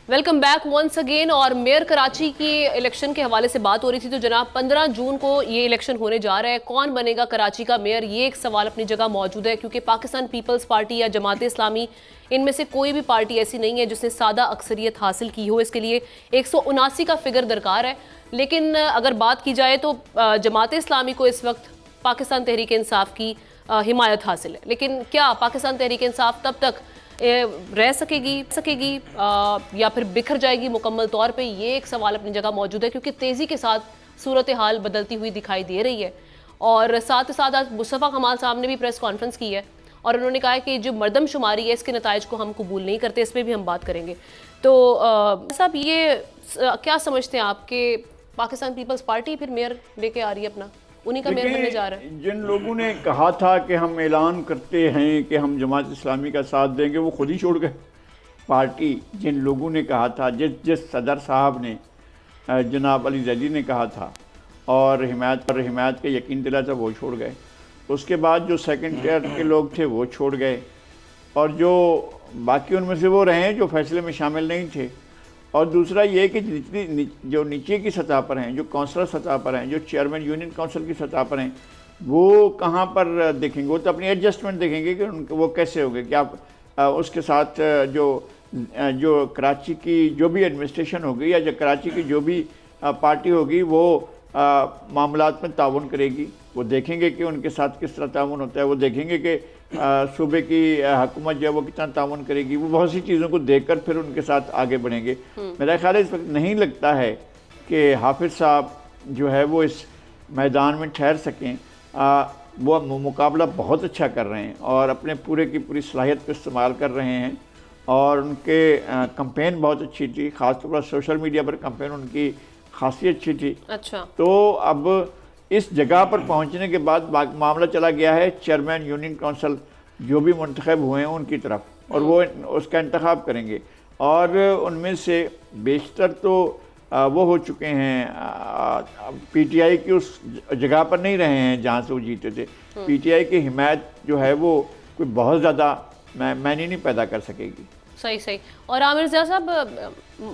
Welcome back once again. और मेयर कराची की इलेक्शन के हवाले से बात हो रही थी, तो जनाब 15 जून को ये इलेक्शन होने जा रहा है। कौन बनेगा कराची का मेयर, ये एक सवाल अपनी जगह मौजूद है, क्योंकि पाकिस्तान पीपल्स पार्टी या जमात इस्लामी, इनमें से कोई भी पार्टी ऐसी नहीं है जिसने सादा अक्सरियत हासिल की हो। इसके लिए 179 का फिगर दरकार है। लेकिन अगर बात की जाए तो जमात इस्लामी को इस वक्त पाकिस्तान तहरीक इंसाफ की हिमायत हासिल है। लेकिन क्या पाकिस्तान तहरीक इंसाफ तब तक रह सकेगी या फिर बिखर जाएगी मुकम्मल तौर पे, ये एक सवाल अपनी जगह मौजूद है, क्योंकि तेज़ी के साथ सूरत हाल बदलती हुई दिखाई दे रही है। और साथ ही साथ आज मुस्तफ़ा कमाल साहब ने भी प्रेस कॉन्फ्रेंस की है और उन्होंने कहा है कि जो मरदमशुमारी है इसके नताइज को हम कबूल नहीं करते। इस पर भी हम बात करेंगे। तो साहब ये क्या समझते हैं आप कि पाकिस्तान पीपल्स पार्टी फिर मेयर लेके आ रही है अपना, उन्हीं का मेयर बनने जा रहा है? जिन लोगों ने कहा था कि हम ऐलान करते हैं कि हम जमात इस्लामी का साथ देंगे, वो खुद ही छोड़ गए पार्टी। जिन लोगों ने कहा था, जिस सदर साहब ने जनाब अली जैदी ने कहा था और हिमायत के यकीन दिलाया था, वो छोड़ गए। उसके बाद जो सेकंड टियर के लोग थे वो छोड़ गए, और जो बाकी उनमें से वो रहे जो फैसले में शामिल नहीं थे। और दूसरा ये कि जो नीचे की सतह पर हैं, जो काउंसलर सतह पर हैं, जो चेयरमैन यूनियन काउंसिल की सतह पर हैं, वो कहाँ पर देखेंगे? वो तो अपनी एडजस्टमेंट देखेंगे कि वो कैसे होंगे। क्या उसके साथ जो कराची की जो भी एडमिनिस्ट्रेशन होगी या जो कराची की जो भी पार्टी होगी वो मामलात में ताउन करेगी। वो देखेंगे कि उनके साथ किस तरह ताउन होता है, वो देखेंगे कि सूबे की हुकूमत जो है वो कितना ताउन करेगी। वो बहुत सी चीज़ों को देखकर फिर उनके साथ आगे बढ़ेंगे। मेरा ख्याल है इस वक्त नहीं लगता है कि हाफिज़ साहब जो है वो इस मैदान में ठहर सकें। वो मुकाबला बहुत अच्छा कर रहे हैं और अपने पूरे की पूरी सलाहियत को इस्तेमाल कर रहे हैं, और उनके कैंपेन बहुत अच्छी थी, ख़ासतौर पर सोशल मीडिया पर कैंपेन उनकी खासी अच्छी थी। अच्छा, तो अब इस जगह पर पहुंचने के बाद मामला चला गया है चेयरमैन यूनियन काउंसिल जो भी मुंतखब हुए हैं उनकी तरफ, और वो उसका इंतखाब करेंगे। और उनमें से बेशतर तो वो हो चुके हैं, पीटीआई की उस जगह पर नहीं रहे हैं जहाँ से वो जीते थे। पीटीआई की हिमायत जो है वो कोई बहुत ज़्यादा मैनी नहीं पैदा कर सकेगी। सही। और आमिर ज़िया साहब,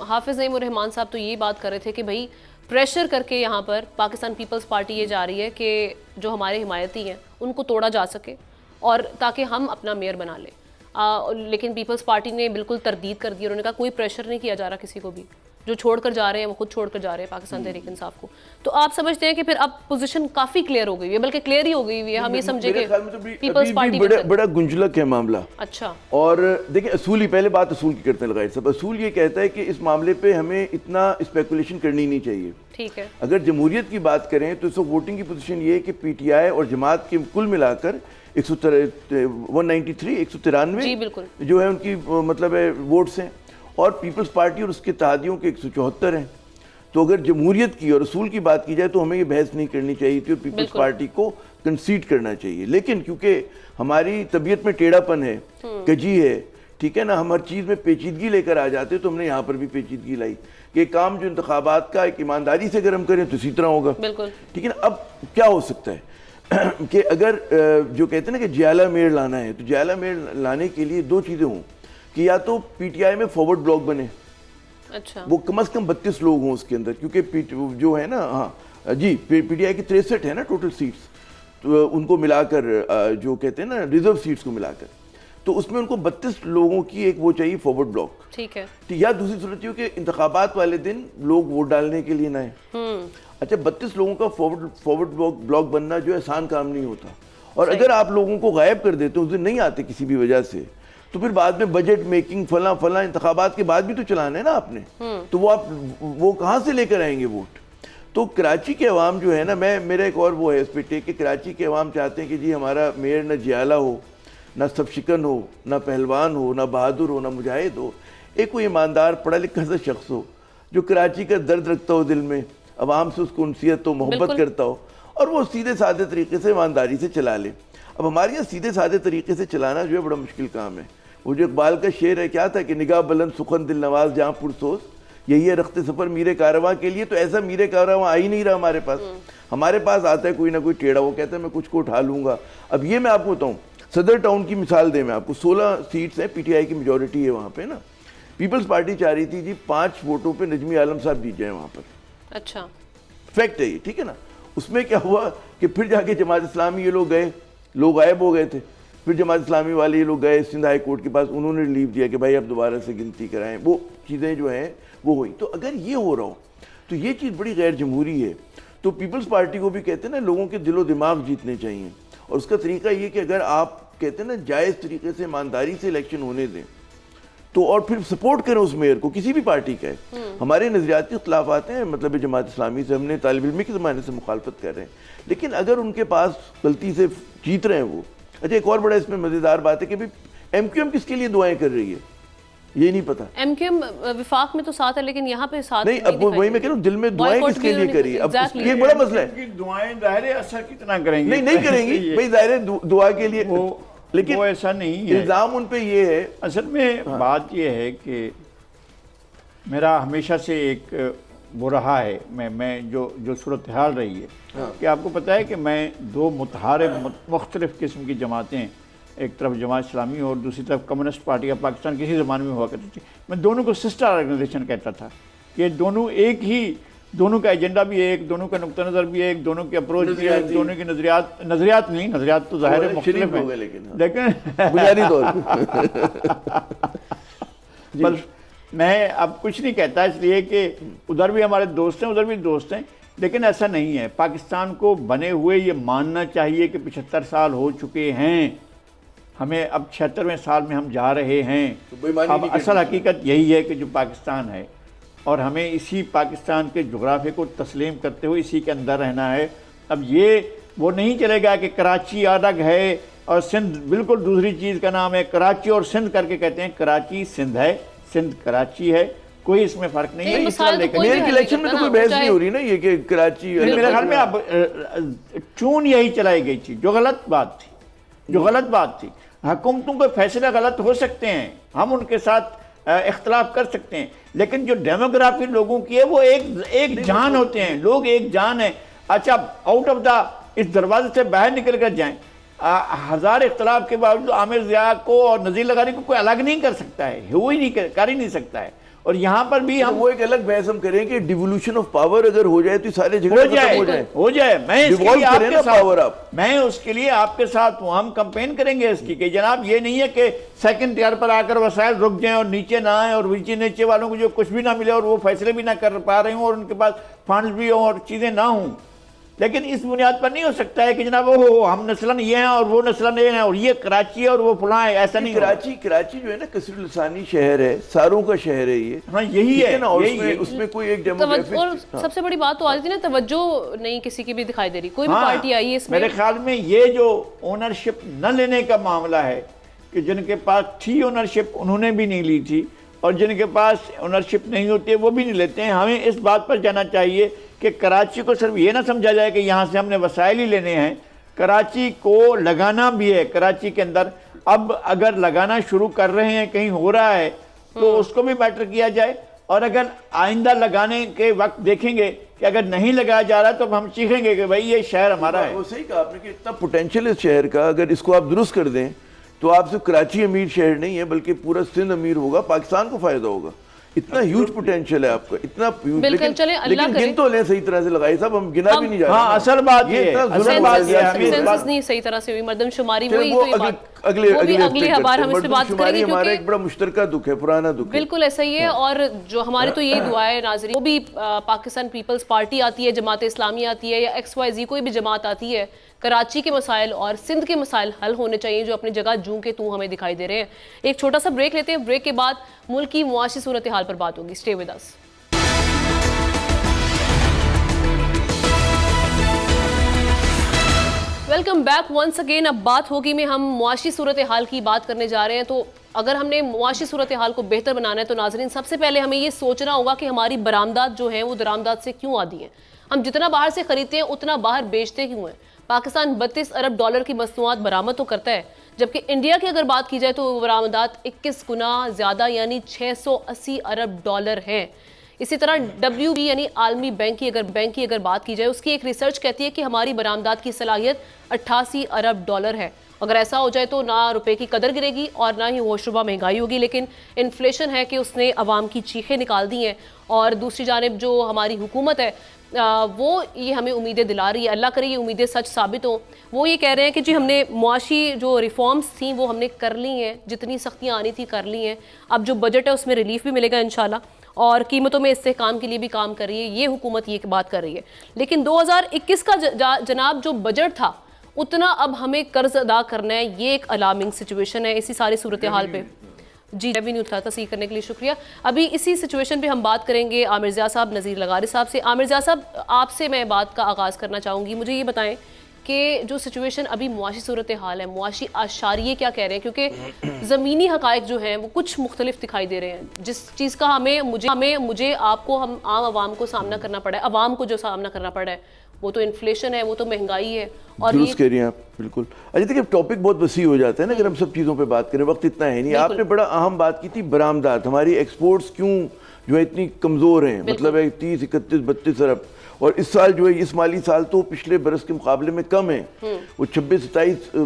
हाफिज़ नईम उर रहमान साहब तो यही बात कर रहे थे कि भाई प्रेशर करके यहाँ पर पाकिस्तान पीपल्स पार्टी ये जा रही है कि जो हमारे हिमायती हैं उनको तोड़ा जा सके और ताकि हम अपना मेयर बना लें। لیکن پیپلز پارٹی نے بالکل تردید کر دی، انہوں نے کہا کوئی پریشر نہیں کیا جا رہا کسی کو بھی، جو چھوڑ کر جا رہے ہیں وہ خود چھوڑ کر جا رہے ہیں پاکستان تحریک انصاف کو. تو آپ سمجھتے ہیں کہ پھر اب پوزیشن کافی کلیئر ہو گئی ہے، بلکہ کلیئر ہی ہو گئی ہوئی ہے، ہم یہ سمجھے کہ پیپلز پارٹی بڑا گنجلک ہے معاملہ. اچھا، اور دیکھیں اصول ہی، پہلے بات اصول کی کرتے ہیں لغائی صاحب. اصول یہ کہتا ہے کہ اس معاملے پہ ہمیں اتنا اسپیکولیشن کرنی نہیں چاہیے. ٹھیک ہے. اگر جمہوریت کی بات کریں تو اس وقت ووٹنگ کی پوزیشن یہ ہے کہ پی ٹی آئی اور جماعت کے کل ملا کر 193 جی بالکل جو ہے ان کی مطلب ہے ووٹس ہیں، اور پیپلز پارٹی اور اس کے اتحادیوں کے 174 ہیں. تو اگر جمہوریت کی اور اصول کی بات کی جائے تو ہمیں یہ بحث نہیں کرنی چاہیے تھی اور پیپلز پارٹی کو کنسیڈ کرنا چاہیے. لیکن کیونکہ ہماری طبیعت میں ٹیڑھا پن ہے، کجی ہے، ٹھیک ہے نا، ہم ہر چیز میں پیچیدگی لے کر آ جاتے، تو ہم نے یہاں پر بھی پیچیدگی لائی کہ کام جو انتخابات کا ایک ایمانداری سے اگر ہم کریں تو اسی طرح ہوگا. بالکل ٹھیک ہے نا. اب کیا ہو سکتا ہے کہ اگر جو کہتے ہیں نا کہ جیالہ میڑ لانا ہے، تو جیالہ میڑ لانے کے لیے دو چیزیں ہوں کہ یا تو پی ٹی آئی میں فارورڈ بلاک بنے، اچھا، وہ کم از کم 32 لوگ ہوں اس کے اندر، کیونکہ جو ہے نا، ہاں جی، پی ٹی آئی کی 63 ہے نا ٹوٹل سیٹس، تو ان کو ملا کر جو کہتے ہیں نا ریزرو سیٹس کو ملا کر، تو اس میں ان کو 32 لوگوں کی ایک وہ چاہیے فارورڈ بلاک. ٹھیک ہے. یا دوسری صورت یہ کہ انتخابات والے دن لوگ ووٹ ڈالنے کے لیے نہ آئیں. اچھا، 32 لوگوں کا فارورڈ بلاک بننا جو آسان کام نہیں ہوتا، اور اگر آپ لوگوں کو غائب کر دیتے اس دن نہیں آتے کسی بھی وجہ سے، تو پھر بعد میں بجٹ میکنگ فلاں انتخابات کے بعد بھی تو چلانا ہے نا آپ نے، تو وہ کہاں سے لے کر آئیں گے ووٹ؟ تو کراچی کے عوام جو ہے نا، میرا ایک اور وہ ہے اس پہ ٹیک کہ کراچی کے عوام چاہتے ہیں کہ جی ہمارا میئر نہ جیالہ ہو، نہ سب شکن ہو، نہ پہلوان ہو، نہ بہادر ہو، نہ مجاہد ہو، ایک کوئی ایماندار پڑھا لکھا سا شخص ہو جو کراچی کا درد رکھتا ہو دل میں، عوام سے اس کو انسیت و محبت کرتا ہو، اور وہ سیدھے سادے طریقے سے ایمانداری سے چلا لے. اب ہمارے یہاں سیدھے سادے طریقے سے چلانا جو ہے بڑا مشکل کام ہے. وہ جو اقبال کا شعر ہے، کیا تھا کہ نگاہ بلند سخن دل نواز جہاں پرسوز، یہی ہے رخت سفر میرے کارواں کے لیے. تو ایسا میرے کارواں آ ہی نہیں رہا ہمارے پاس. ہمارے پاس آتا ہے کوئی نہ کوئی ٹیڑھا، وہ کہتا ہے میں کچھ کو اٹھا لوں گا. اب یہ میں آپ کو بتاؤں، صدر ٹاؤن کی مثال دیں میں آپ کو، 16 سیٹس ہیں، پی ٹی آئی کی میجورٹی ہے وہاں پہ نا. پیپلز پارٹی چاہ رہی تھی جی 5 ووٹوں پہ نجمی عالم صاحب جیت جائیں وہاں پر. اچھا، فیکٹ ہے یہ، ٹھیک ہے نا. اس میں کیا ہوا کہ پھر جا کے جماعت اسلامی یہ لوگ گئے، لوگ غائب ہو گئے تھے، پھر جماعت اسلامی والے یہ لوگ گئے سندھ ہائی کورٹ کے پاس، انہوں نے ریلیف دیا کہ بھائی اب دوبارہ سے گنتی کرائیں. وہ چیزیں جو ہیں وہ ہوئی. تو اگر یہ ہو رہا ہو تو یہ چیز بڑی غیر جمہوری ہے. تو پیپلز پارٹی کو بھی کہتے ہیں نا لوگوں کے دل و دماغ جیتنے چاہیے، اور اس کا طریقہ یہ کہ اگر آپ کہتے ہیں نا جائز طریقے سے ایمانداری سے الیکشن ہونے دیں تو، اور پھر سپورٹ کریں اس میئر کو کسی بھی پارٹی کا ہے. ہمارے نظریاتی اختلافات ہیں، مطلب جماعت اسلامی سے ہم نے طالب علمی کے زمانے سے مخالفت کر رہے ہیں، لیکن اگر ان کے پاس غلطی سے جیت رہے ہیں وہ. اچھا، ایک اور بڑا اس میں مزیدار بات ہے کہ ایم کیو ایم کس کے لیے دعائیں کر رہی ہے یہ نہیں پتا. ایم کیو ایم وفاق میں تو ساتھ ہے لیکن یہاں پہ ساتھ نہیں. اب وہی میں کہہ رہا ہوں، دل میں دعائیں کس کے لیے کری ہے، اب یہ بڑا مسئلہ ہے. دعائیں ظاہر اثر کتنا کریں گے؟ نہیں کریں گی بھائی، ظاہر دعا کے لیے، لیکن وہ ایسا نہیں ہے. الزام ان پہ یہ ہے. اصل میں بات یہ ہے کہ میرا ہمیشہ سے ایک وہ رہا ہے، میں جو صورتحال رہی ہے کہ آپ کو پتہ ہے کہ میں 2 متحارب مختلف قسم کی جماعتیں، ایک طرف جماعت اسلامی اور دوسری طرف کمیونسٹ پارٹی آف پاکستان کسی زمانے میں ہوا کرتی تھی. میں دونوں کو سسٹر آرگنائزیشن کہتا تھا کہ دونوں ایک ہی، دونوں کا ایجنڈا بھی ایک، دونوں کا نقطہ نظر بھی ایک، دونوں کے اپروچ بھی ایک، دونوں کے نظریات نہیں، نظریات تو ظاہر مختلف ہیں لیکن بنیادی طور پر میں اب کچھ نہیں کہتا، اس لیے کہ ادھر بھی ہمارے دوست ہیں، ادھر بھی دوست ہیں، لیکن ایسا نہیں ہے. پاکستان کو بنے ہوئے یہ ماننا چاہیے کہ 75 سال ہو چکے ہیں، ہمیں اب 76ویں سال میں ہم جا رہے ہیں. اب اصل حقیقت یہی ہے کہ جو پاکستان ہے، اور ہمیں اسی پاکستان کے جغرافیے کو تسلیم کرتے ہوئے اسی کے اندر رہنا ہے. اب یہ وہ نہیں چلے گا کہ کراچی الگ ہے اور سندھ بالکل دوسری چیز کا نام ہے. کراچی اور سندھ کر کے کہتے ہیں، کراچی سندھ ہے، سندھ کراچی ہے، کوئی اس میں فرق نہیں ہے. میئر کی الیکشن میں تو کوئی بحث نہیں ہو رہی نا یہ کہ کراچی. میرے خیال میں اب چون یہی چلائی گئی تھی جو غلط بات تھی. حکومتوں کے فیصلے غلط ہو سکتے ہیں، ہم ان کے ساتھ اختلاف کر سکتے ہیں، لیکن جو ڈیموگرافی لوگوں کی ہے وہ ایک جان ہوتے ہیں، لوگ ایک جان ہیں. اچھا، آؤٹ آف اس دروازے سے باہر نکل کر جائیں، 1000 اختلاف کے باوجود عامر ضیاء کو اور نذیر لغاری کو کوئی الگ نہیں کر سکتا ہے، کر ہی نہیں سکتا ہے. اور یہاں پر بھی ہم وہ ایک الگ بحث ہم کریں کہ ڈیولوشن آف پاور اگر ہو جائے تو سارے جگہ ہو جائے میں اس کے لیے آپ کے ساتھ ہوں. ہم کمپین کریں گے اس کی کہ جناب یہ نہیں ہے کہ سیکنڈ ٹیئر پر آ کر وسائل رک جائیں اور نیچے نہ آئیں اور نیچے والوں کو جو کچھ بھی نہ ملے اور وہ فیصلے بھی نہ کر پا رہے ہوں اور ان کے پاس فنڈز بھی ہوں اور چیزیں نہ ہوں. لیکن اس بنیاد پر نہیں ہو سکتا ہے کہ جناب ہم نسلاً یہ ہیں اور وہ نسلاً یہ ہیں اور یہ کراچی ہے اور وہ فلاں ہے. ایسا نہیں. کراچی جو ہے نا کثیر لسانی شہر ہے, ساروں کا شہر ہے یہ. ہاں یہی ہے نا, اس میں کوئی ایک ڈیموگرافک. اور سب سے بڑی بات تو آ جاتی ہے نا, توجہ نہیں کسی کی بھی دکھائی دے رہی. کوئی بھی پارٹی آئی ہے اس میں, میرے خیال میں یہ جو اونرشپ نہ لینے کا معاملہ ہے کہ جن کے پاس تھی اونرشپ انہوں نے بھی نہیں لی تھی اور جن کے پاس اونرشپ نہیں ہوتی وہ بھی نہیں لیتے ہیں. ہمیں اس بات پر جانا چاہیے کہ کراچی کو صرف یہ نہ سمجھا جائے کہ یہاں سے ہم نے وسائل ہی لینے ہیں, کراچی کو لگانا بھی ہے. کراچی کے اندر اب اگر لگانا شروع کر رہے ہیں, کہیں ہو رہا ہے تو اس کو بھی میٹر کیا جائے, اور اگر آئندہ لگانے کے وقت دیکھیں گے کہ اگر نہیں لگایا جا رہا تو ہم چیخیں گے کہ بھائی یہ شہر ہمارا ہے. وہ صحیح کہا آپ نے کہ اتنا پوٹینشیل ہے اس شہر کا, اگر اس کو آپ درست کر دیں تو آپ صرف کراچی امیر شہر نہیں ہے بلکہ پورا سندھ امیر ہوگا, پاکستان کو فائدہ ہوگا. اتنا ہیوج پوٹینشیل ہے آپ کا, اتنا ہیوج. لیکن گن تو لیں صحیح طرح سے لگائی صاحب, ہم گنا بھی نہیں جا رہے. ہاں اصل بات یہ سینسس نہیں صحیح طرح سے ہوئی, مردم شماری وہی اگلی بار ہم اس پہ بات کریں گے ہمارا ایک بڑا مشترکہ دکھ ہے, پرانا دکھ ہے. بالکل ایسا ہی ہے. اور جو ہماری تو یہی دعا ہے ناظرین, وہ بھی پاکستان پیپلز پارٹی آتی ہے, جماعت اسلامی آتی ہے یا XYZ کوئی بھی جماعت آتی ہے, کراچی کے مسائل اور سندھ کے مسائل حل ہونے چاہیے جو اپنی جگہ جوں کے تو ہمیں دکھائی دے رہے ہیں. ایک چھوٹا سا بریک لیتے ہیں, بریک کے بعد ملک کی معاشی صورتحال پر بات ہوگی. Stay with us. Welcome back once again. اب بات ہوگی میں ہم معاشی صورتحال کی بات کرنے جا رہے ہیں. تو اگر ہم نے معاشی صورتحال کو بہتر بنانا ہے تو ناظرین سب سے پہلے ہمیں یہ سوچنا ہوگا کہ ہماری برآمدات جو ہیں وہ درآمدات سے کیوں آدھی ہیں. ہم جتنا باہر سے خریدتے ہیں اتنا باہر بیچتے کیوں ہیں. پاکستان 32 ارب ڈالر کی مصنوعات برآمد تو کرتا ہے, جبکہ انڈیا کی اگر بات کی جائے تو برآمدات 21 گنا زیادہ یعنی 680 ارب ڈالر ہیں. اسی طرح WB یعنی عالمی بینک کی اگر بات کی جائے, اس کی ایک ریسرچ کہتی ہے کہ ہماری برآمدات کی صلاحیت 88 ارب ڈالر ہے. اگر ایسا ہو جائے تو نہ روپے کی قدر گرے گی اور نہ ہی ہوشربہ مہنگائی ہوگی. لیکن انفلیشن ہے کہ اس نے عوام کی چیخیں نکال دی ہیں, اور دوسری جانب جو ہماری حکومت ہے وہ یہ ہمیں امیدیں دلا رہی ہے. اللہ کرے یہ امیدیں سچ ثابت ہوں. وہ یہ کہہ رہے ہیں کہ جی ہم نے معاشی جو ریفارمز تھیں وہ ہم نے کر لی ہیں, جتنی سختیاں آنی تھی کر لی ہیں. اب جو بجٹ ہے اس میں ریلیف بھی ملے گا انشاءاللہ, اور قیمتوں میں استحکام کے لیے بھی کام کر رہی ہے. یہ حکومت یہ بات کر رہی ہے. لیکن 2021 کا جناب جو بجٹ تھا اتنا اب ہمیں قرض ادا کرنا ہے. یہ ایک الارمنگ سچویشن ہے اسی ساری صورتحال پہ. جی ریونیو تھا, تصحیح کرنے کے لیے شکریہ. ابھی اسی سچویشن پہ ہم بات کریں گے عامر ضیاء صاحب, نذیر لغاری صاحب سے. عامر ضیاء صاحب آپ سے میں بات کا آغاز کرنا چاہوں گی. مجھے یہ بتائیں کہ جو سچویشن ابھی معاشی صورتحال ہے, معاشی اشاریے کیا کہہ رہے ہیں, کیونکہ زمینی حقائق جو ہیں وہ کچھ مختلف دکھائی دے رہے ہیں. جس چیز کا مجھے آپ کو ہم عام عوام کو سامنا کرنا پڑا ہے, عوام کو جو سامنا کرنا پڑا ہے وہ تو انفلیشن ہے, وہ تو مہنگائی ہے. اور درست کہہ رہی ہیں آپ, بالکل. اچھا دیکھیں ٹاپک بہت وسیع ہو جاتا ہے نا اگر ہم سب چیزوں پہ بات کریں, وقت اتنا ہے نہیں. آپ نے بڑا اہم بات کی تھی برآمدات, ہماری ایکسپورٹس کیوں جو ہے اتنی کمزور ہیں, مطلب ہے 30, 31, 32 ارب, اور اس سال جو ہے اس مالی سال تو پچھلے برس کے مقابلے میں کم ہیں, وہ 26-27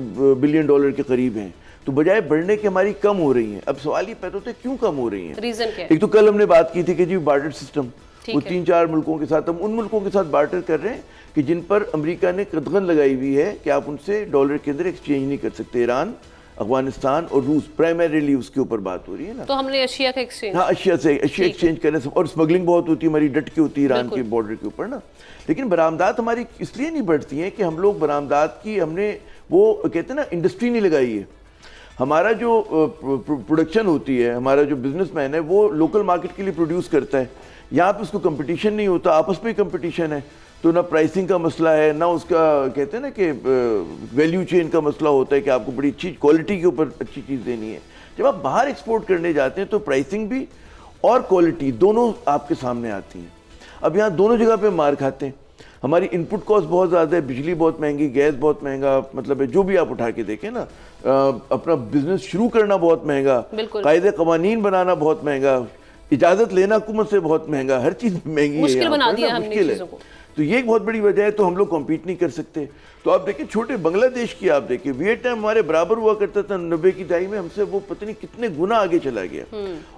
بلین ڈالر کے قریب ہیں. تو بجائے بڑھنے کے ہماری کم ہو رہی ہیں. اب سوال یہ پیدا ہوتا ہے کیوں کم ہو رہی ہیں. ریزن کیا ہے؟ ایک تو کل ہم نے بات کی تھی کہ جی بارٹر سسٹم, وہ 3-4 ملکوں کے ساتھ, ہم ان ملکوں کے ساتھ بارٹر کر رہے ہیں کہ جن پر امریکہ نے قدغن لگائی ہوئی ہے کہ آپ ان سے ڈالر کے اندر ایکسچینج نہیں کر سکتے. ایران, افغانستان اور روس پرائمریلی اس کے اوپر بات ہو رہی ہے نا. تو ہم نے اشیاء کا ایکسچینج, ہاں اشیاء ایکسچینج کرنے سے, اور اسمگلنگ بہت ہوتی ہے ہماری ڈٹ کی ہوتی ہے ایران کے بارڈر کے اوپر نا. لیکن برآمدات ہماری اس لیے نہیں بڑھتی ہیں کہ ہم لوگ برآمدات کی ہم نے وہ کہتے ہیں نا انڈسٹری نہیں لگائی ہے. ہمارا جو پروڈکشن ہوتی ہے, ہمارا جو بزنس مین ہے وہ لوکل مارکیٹ کے لیے پروڈیوس کرتا ہے. یہاں پہ اس کو کمپٹیشن نہیں ہوتا, آپس میں کمپٹیشن ہے. تو نہ پرائسنگ کا مسئلہ ہے, نہ اس کا کہتے ہیں نا کہ ویلیو چین کا مسئلہ ہوتا ہے کہ آپ کو بڑی اچھی کوالٹی کے اوپر اچھی چیز دینی ہے. جب آپ باہر ایکسپورٹ کرنے جاتے ہیں تو پرائسنگ بھی اور کوالٹی دونوں آپ کے سامنے آتی ہیں. اب یہاں دونوں جگہ پہ مار کھاتے ہیں. ہماری ان پٹ کاسٹ بہت زیادہ ہے, بجلی بہت مہنگی, گیس بہت مہنگا, مطلب ہے جو بھی آپ اٹھا کے دیکھیں نا, اپنا بزنس شروع کرنا بہت مہنگا, قاعدے قوانین بنانا بہت مہنگا, اجازت لینا حکومت سے بہت مہنگا, ہر چیز مہنگی ہے, مشکل بنا دیا ہم نے چیزوں کو. تو یہ ایک بہت بڑی وجہ ہے. تو ہم لوگ کمپیٹ نہیں کر سکتے. تو آپ دیکھیں چھوٹے بنگلہ دیش کی آپ دیکھیں, ویتنام ہمارے برابر ہوا کرتا تھا 90 کی دہائی میں, ہم سے وہ پتہ نہیں کتنے گنا آگے چلا گیا.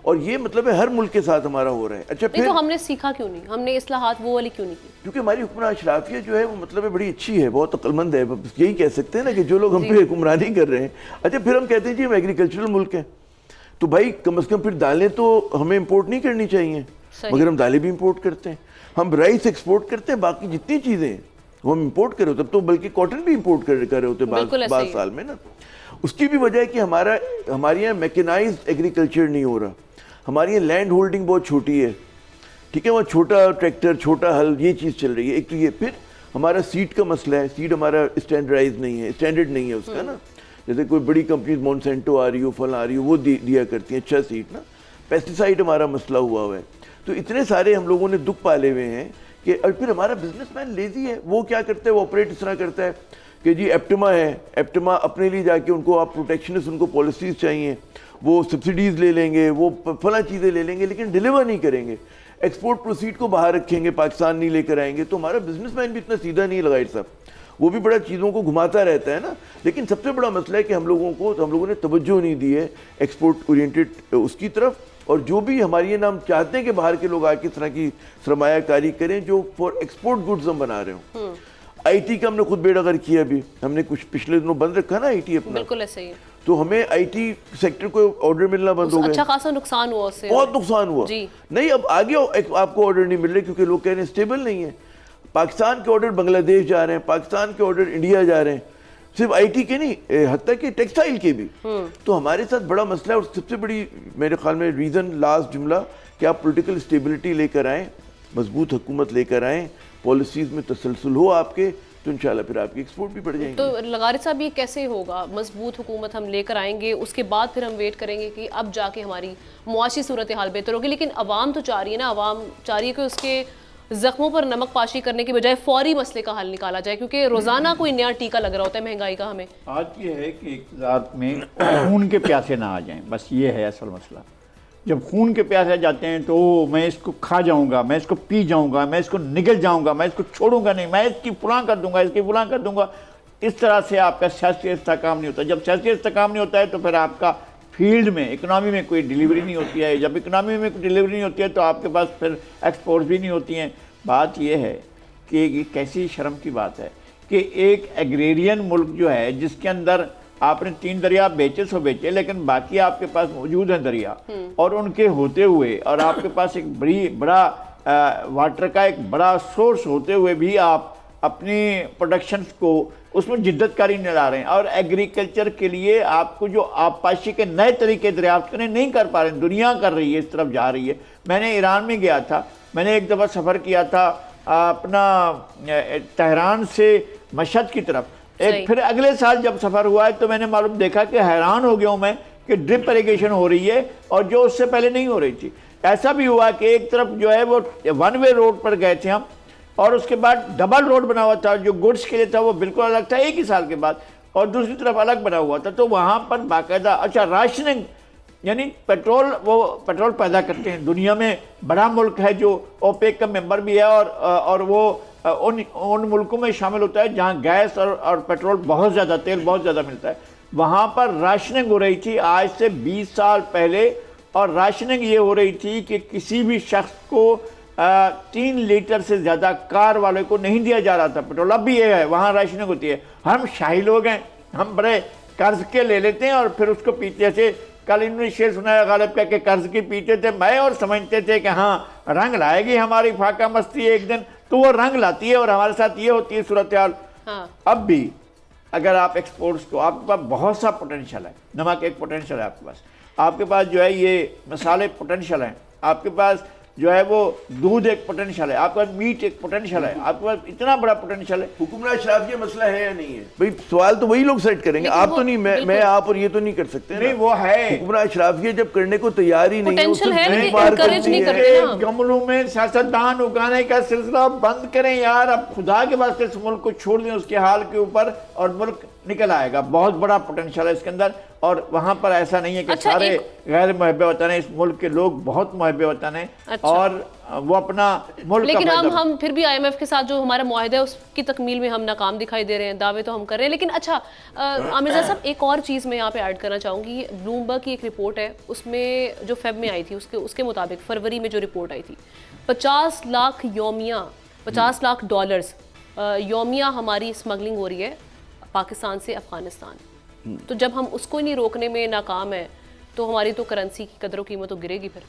اور یہ مطلب ہے ہر ملک کے ساتھ ہمارا ہو رہا ہے. اچھا پھر تو ہم نے سیکھا کیوں نہیں, ہم نے اصلاحات وہ والی کیوں نہیں کی؟ کیونکہ ہماری حکمران اشرافیہ جو ہے وہ مطلب ہے بڑی اچھی ہے, بہت عقل مند ہے. یہی کہہ سکتے ہیں نا کہ جو لوگ ہم پہ حکمرانی کر رہے ہیں. اچھا پھر ہم کہتے ہیں جی ہم ایگریکلچرل ملک ہیں, تو بھائی کم از کم پھر دالیں تو ہمیں امپورٹ نہیں کرنی چاہیے, مگر ہم دالیں بھی امپورٹ کرتے ہیں. ہم رائس ایکسپورٹ کرتے ہیں, باقی جتنی چیزیں ہیں وہ ہم امپورٹ کر رہے ہوتے, تب تو بلکہ کاٹن بھی امپورٹ کر رہے ہوتے بعض سال میں نا. اس کی بھی وجہ ہے کہ ہمارے یہاں میکنائزڈ ایگریکلچر نہیں ہو رہا. ہماری یہاں لینڈ ہولڈنگ بہت چھوٹی ہے, ٹھیک ہے, وہاں چھوٹا ٹریکٹر چھوٹا ہل یہ چیز چل رہی ہے. ایک تو یہ, پھر ہمارا سیڈ کا مسئلہ ہے, سیڈ ہمارا اسٹینڈرڈائز نہیں ہے, اسٹینڈرڈ نہیں ہے اس کا نا. جیسے کوئی بڑی کمپنیز مونسینٹو آ رہی ہو, فلاں آ رہی ہو, وہ دیا کرتی ہیں اچھا سیڈ نا. پیسٹیسائڈ ہمارا مسئلہ ہوا ہے. تو اتنے سارے ہم لوگوں نے دکھ پالے ہوئے ہیں کہ, اور پھر ہمارا بزنس مین لیزی ہے. وہ کیا کرتا ہے, وہ آپریٹ اس طرح کرتا ہے کہ جی ایپٹما ہے, ایپٹما اپنے لیے جا کے ان کو آپ پروٹیکشنسٹ, ان کو پالیسیز چاہیے, وہ سبسڈیز لے لیں گے, وہ فلاں چیزیں لے لیں گے, لیکن ڈیلیور نہیں کریں گے. ایکسپورٹ پروسیڈ کو باہر رکھیں گے, پاکستان نہیں لے کر آئیں گے. تو ہمارا بزنس مین بھی اتنا سیدھا نہیں لگا صاحب, وہ بھی بڑا چیزوں کو گھماتا رہتا ہے نا. لیکن سب سے بڑا مسئلہ ہے کہ ہم لوگوں نے توجہ نہیں دی ہے ایکسپورٹ اورینٹڈ اس کی طرف. اور جو بھی ہماری یہ نام چاہتے ہیں کہ باہر کے لوگ آ کے اس طرح کی سرمایہ کاری کریں جو فار ایکسپورٹ گڈز ہم بنا رہے ہوں. آئی ٹی کا ہم نے خود بیڑا غرق کیا, ابھی ہم نے کچھ پچھلے دنوں بند رکھا نا آئی ٹی اپنا. بالکل ایسے ہی ہے. تو ہمیں آئی ٹی سیکٹر کو آرڈر ملنا بند ہو گیا, اچھا خاصا نقصان ہوا اس سے, بہت نقصان ہوا. نہیں اب آگے آپ کو آرڈر نہیں مل رہے کیونکہ لوگ کہہ رہے ہیں اسٹیبل نہیں ہے. پاکستان کے آرڈر بنگلہ دیش جا رہے ہیں, پاکستان کے آرڈر انڈیا جا رہے ہیں, صرف آئی ٹی کے نہیں, حتیٰ کہ ٹیکسٹائل کے بھی. تو ہمارے ساتھ بڑا مسئلہ ہے. اور سب سے بڑی میرے خیال میں ریزن, لاسٹ جملہ, کہ آپ پولیٹیکل اسٹیبلٹی لے کر آئیں, مضبوط حکومت لے کر آئیں, پالیسیز میں تسلسل ہو آپ کے, تو انشاءاللہ پھر آپ کی ایکسپورٹ بھی بڑھ جائیں گے. تو لغارت صاحب یہ کیسے ہوگا؟ مضبوط حکومت ہم لے کر آئیں گے, اس کے بعد پھر ہم ویٹ کریں گے کہ اب جا کے ہماری معاشی صورتحال بہتر ہوگی. لیکن عوام تو چاہ رہی ہے نا, عوام چاہ رہی ہے کہ اس کے زخموں پر نمک پاشی کرنے کی بجائے فوری مسئلے کا حل نکالا جائے, کیونکہ روزانہ کوئی نیا ٹیکہ لگ رہا ہوتا ہے مہنگائی کا. ہمیں آج یہ ہے کہ اقتصاد میں خون کے پیاسے نہ آ جائیں, بس یہ ہے اصل مسئلہ. جب خون کے پیاسے جاتے ہیں تو میں اس کو کھا جاؤں گا, میں اس کو پی جاؤں گا, میں اس کو نگل جاؤں گا, میں اس کو چھوڑوں گا نہیں, میں اس کی فلاں کر دوں گا, اس کی فلاں کر دوں گا. اس طرح سے آپ کا سیاسی استحکام نہیں ہوتا. جب سیاسی استحکام نہیں ہوتا ہے تو پھر آپ کا فیلڈ میں اکنامی میں کوئی ڈیلیوری نہیں ہوتی ہے. جب اکنامی میں کوئی ڈیلیوری نہیں ہوتی ہے تو آپ کے پاس پھر ایکسپورٹ بھی نہیں ہوتی ہیں. بات یہ ہے کہ یہ کیسی شرم کی بات ہے کہ ایک ایگریرین ملک جو ہے, جس کے اندر آپ نے 3 دریا بیچے سو بیچے, لیکن باقی آپ کے پاس موجود ہیں دریا, اور ان کے ہوتے ہوئے, اور آپ کے پاس ایک بڑا واٹر کا ایک بڑا سورس ہوتے ہوئے بھی آپ اپنی پروڈکشنز کو اس میں جدت کاری نہیں لا رہے ہیں. اور ایگریکلچر کے لیے آپ کو جو آبپاشی کے نئے طریقے دریافت کرنے نہیں کر پا رہے ہیں. دنیا کر رہی ہے, اس طرف جا رہی ہے. میں نے ایران میں گیا تھا, میں نے ایک دفعہ سفر کیا تھا اپنا تہران سے مشہد کی طرف. پھر اگلے سال جب سفر ہوا ہے تو میں نے معلوم دیکھا کہ حیران ہو گیا ہوں میں کہ ڈرپ اریگیشن ہو رہی ہے, اور جو اس سے پہلے نہیں ہو رہی تھی. ایسا بھی ہوا کہ ایک طرف جو ہے وہ 1 وے روڈ پر گئے تھے ہم, اور اس کے بعد ڈبل روڈ بنا ہوا تھا, جو گڈس کے لیے تھا وہ بالکل الگ تھا ایک ہی سال کے بعد, اور دوسری طرف الگ بنا ہوا تھا. تو وہاں پر باقاعدہ اچھا راشننگ, یعنی پیٹرول پیدا کرتے ہیں. دنیا میں بڑا ملک ہے جو اوپیک کا ممبر بھی ہے, اور وہ ان ملکوں میں شامل ہوتا ہے جہاں گیس اور پیٹرول بہت زیادہ, تیل بہت زیادہ ملتا ہے. وہاں پر راشننگ ہو رہی تھی آج سے 20 سال پہلے, اور راشننگ یہ ہو رہی تھی کہ کسی بھی شخص کو 3 لیٹر سے زیادہ کار والے کو نہیں دیا جا رہا تھا پیٹرول. اب بھی یہ ہے, وہاں راشننگ ہوتی ہے. ہم شاہی لوگ ہیں, ہم بڑے قرض کے لے لیتے ہیں اور پھر اس کو پیتے تھے. کل انہوں نے شعر سنایا غالب کا کہ قرض کی پیتے تھے میں, اور سمجھتے تھے کہ ہاں رنگ لائے گی ہماری فاقہ مستی ایک دن, تو وہ رنگ لاتی ہے. اور ہمارے ساتھ یہ ہوتی ہے صورتحال. اب بھی اگر آپ ایکسپورٹس کو, آپ کے پاس بہت سا پوٹینشیل ہے, نمک ایک پوٹینشیل ہے آپ کے پاس جو ہے یہ مسالے پوٹینشیل ہیں, آپ کے پاس جو ہے وہ دودھ ایک پوٹینشیل ہے, آپ کے پاس میٹ ایک پوٹینشیل ہے, آپ کے پاس اتنا بڑا پوٹینشیل ہے. حکمران اشرافیہ مسئلہ ہے یا نہیں ہے بھئی؟ سوال تو وہی لوگ سیٹ کریں گے, آپ تو نہیں, میں آپ اور یہ تو نہیں کر سکتے. نہیں وہ ہے, حکمران اشرافیہ جب کرنے کو تیار ہی نہیں ہے, گملوں میں سیاستدان اگانے کا سلسلہ بند کریں یار. اب خدا کے واسطے اس ملک کو چھوڑ دیں اس کے حال کے اوپر, اور ملک نکل آئے گا. بہت بڑا پوٹینشیل ہے اس کے اندر, اور वहाँ पर ऐसा नहीं है कि सारे गैर मुहब्ब वतन हैं, इस मुल्क के लोग बहुत मुहब्ब वतन हैं और वो अपना मुल्क लेकिन हम फिर भी IMF के साथ जो हमारा मुआहदा है उसकी तकमील में हम नाकाम दिखाई दे रहे हैं, दावे तो हम कर रहे हैं। लेकिन अच्छा आमिर साहब, एक और चीज़ मैं यहाँ पे ऐड करना चाहूँगी। ब्लूमबर्ग की एक रिपोर्ट है, उसमें जो फेब में आई थी उसके मुताबिक फरवरी में जो रिपोर्ट आई थी, 50 लाख यौमिया, 50 लाख डॉलर्स यौमिया हमारी स्मगलिंग हो रही है पाकिस्तान से अफगानिस्तान। तो जब हम उसको नहीं रोकने में नाकाम है तो हमारी तो करेंसी की कदर कीमत तो गिरेगी फिर।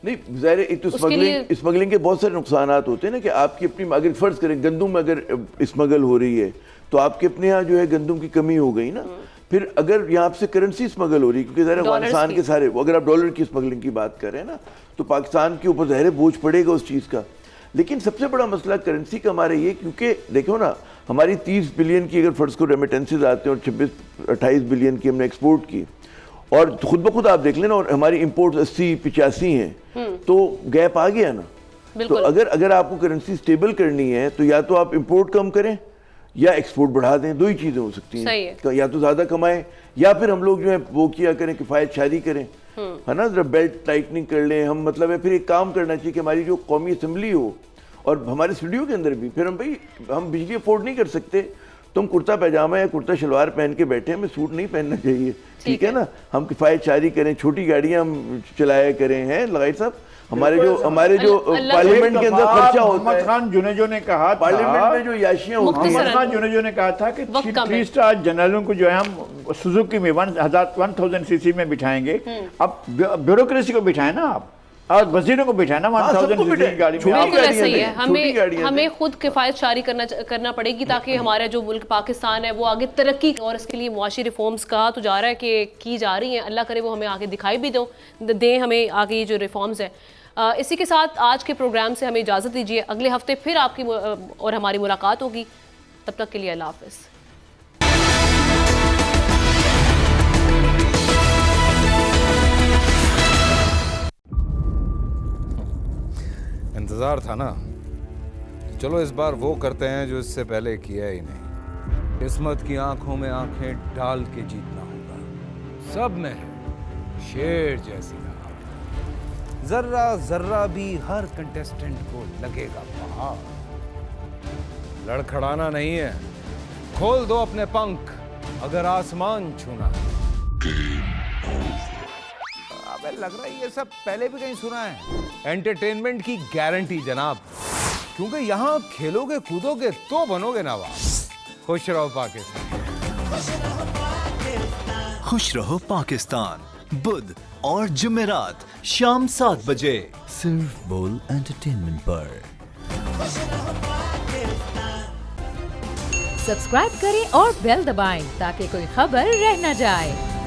नहीं ज़ाहिर है, तो स्मगलिंग के बहुत सारे नुकसानात होते हैं ना, कि आपकी अपनी, अगर फ़र्ज़ करें गंदम अगर स्मगल हो रही है तो आपके अपने यहाँ जो है गंदम की कमी हो गई ना, फिर अगर यहाँ से करेंसी स्मगल हो रही है, क्योंकि ज़ाहिर अफगानिस्तान के सारे, अगर आप डॉलर की स्मगलिंग की बात कर रहे हैं ना, तो पाकिस्तान के ऊपर ज़ाहिर बोझ पड़ेगा उस चीज़ का। लेकिन सबसे बड़ा मसला करेंसी का हमारा ये, क्योंकि देखो ना, हमारी 30 बिलियन की अगर फ़र्ज़ को रेमिटेंसेज आते हैं और 26-28 बिलियन की हमने एक्सपोर्ट की, और खुद ब खुद आप देख लेना, और हमारी इंपोर्ट 80-85 हैं, तो गैप आ गया ना। तो अगर आपको करेंसी स्टेबल करनी है तो या तो आप इंपोर्ट कम करें या एक्सपोर्ट बढ़ा दें, दो ही चीज़ें हो सकती हैं। या तो ज़्यादा कमाएं या फिर हम लोग जो है वो किया करें, किफ़ायत शारी करें, है ना, जरा बेल्ट टाइटनिंग कर लें हम। मतलब है फिर एक काम करना चाहिए कि हमारी जो कौमी असम्बली हो और हमारे स्टूडियो के अंदर भी, फिर हम बिजली अफोर्ड नहीं कर सकते तो हम कुर्ता पैजामा या कुर्ता शलवार पहन के बैठे, हमें सूट नहीं पहनना चाहिए, ठीक है ना। हम किफ़ायत शारी करें, छोटी गाड़ियाँ हम चलाया करें, हैं लगाई साहब। हमारे जो पार्लियामेंट के अंदर खर्चा होता है, मोहम्मद खान जुनेजो ने कहा, पार्लियामेंट में जो याशियाँ होती हैं, मोहम्मद खान जुनेजो ने कहा था कि 3 स्टार जनरलों को जो है हम सुजुकी में 1000 सीसी में बिठाएंगे। अब ब्यूरोक्रेसी को बिठाए ना आप, और वजीरों को बिठाना 1000 सीसी गाड़ी में। सही है, हमें खुद किफ़ायत शारी करना पड़ेगी ताकि हमारा जो मुल्क पाकिस्तान है वो आगे तरक्की, और इसके लिए मुआशी रिफॉर्म्स कहा तो जा रहा है कि की जा रही हैं, अल्लाह करे वो हमें आगे दिखाई भी दें हमें आगे ये जो रिफॉर्म्स है। इसी के साथ आज के प्रोग्राम से हमें इजाज़त दीजिए, अगले हफ्ते फिर आपकी और हमारी मुलाकात होगी, तब तक के लिए अल्लाह हाफ़िज़। इंतज़ार था ना, चलो इस बार वो करते हैं जो इससे पहले किया ही नहीं। किस्मत की आंखों में आंखें डाल के जीतना होगा, सब में है शेर जैसी राह, जर्रा जर्रा भी हर कंटेस्टेंट को लगेगा पहाड़। लड़खड़ाना नहीं है, खोल दो अपने पंख अगर आसमान छूना है। अबे लग रहा है ये सब पहले भी कहीं सुना है। एंटरटेनमेंट की गारंटी जनाब, क्योंकि यहाँ खेलोगे कूदोगे तो बनोगे नवाब। खुश रहो पाकिस्तान। खुश रहो पाकिस्तान, बुध और जुमेरात शाम 7 बजे सिर्फ बोल एंटरटेनमेंट पर। सब्सक्राइब करें और बेल दबाएं ताकि कोई खबर रह न जाए।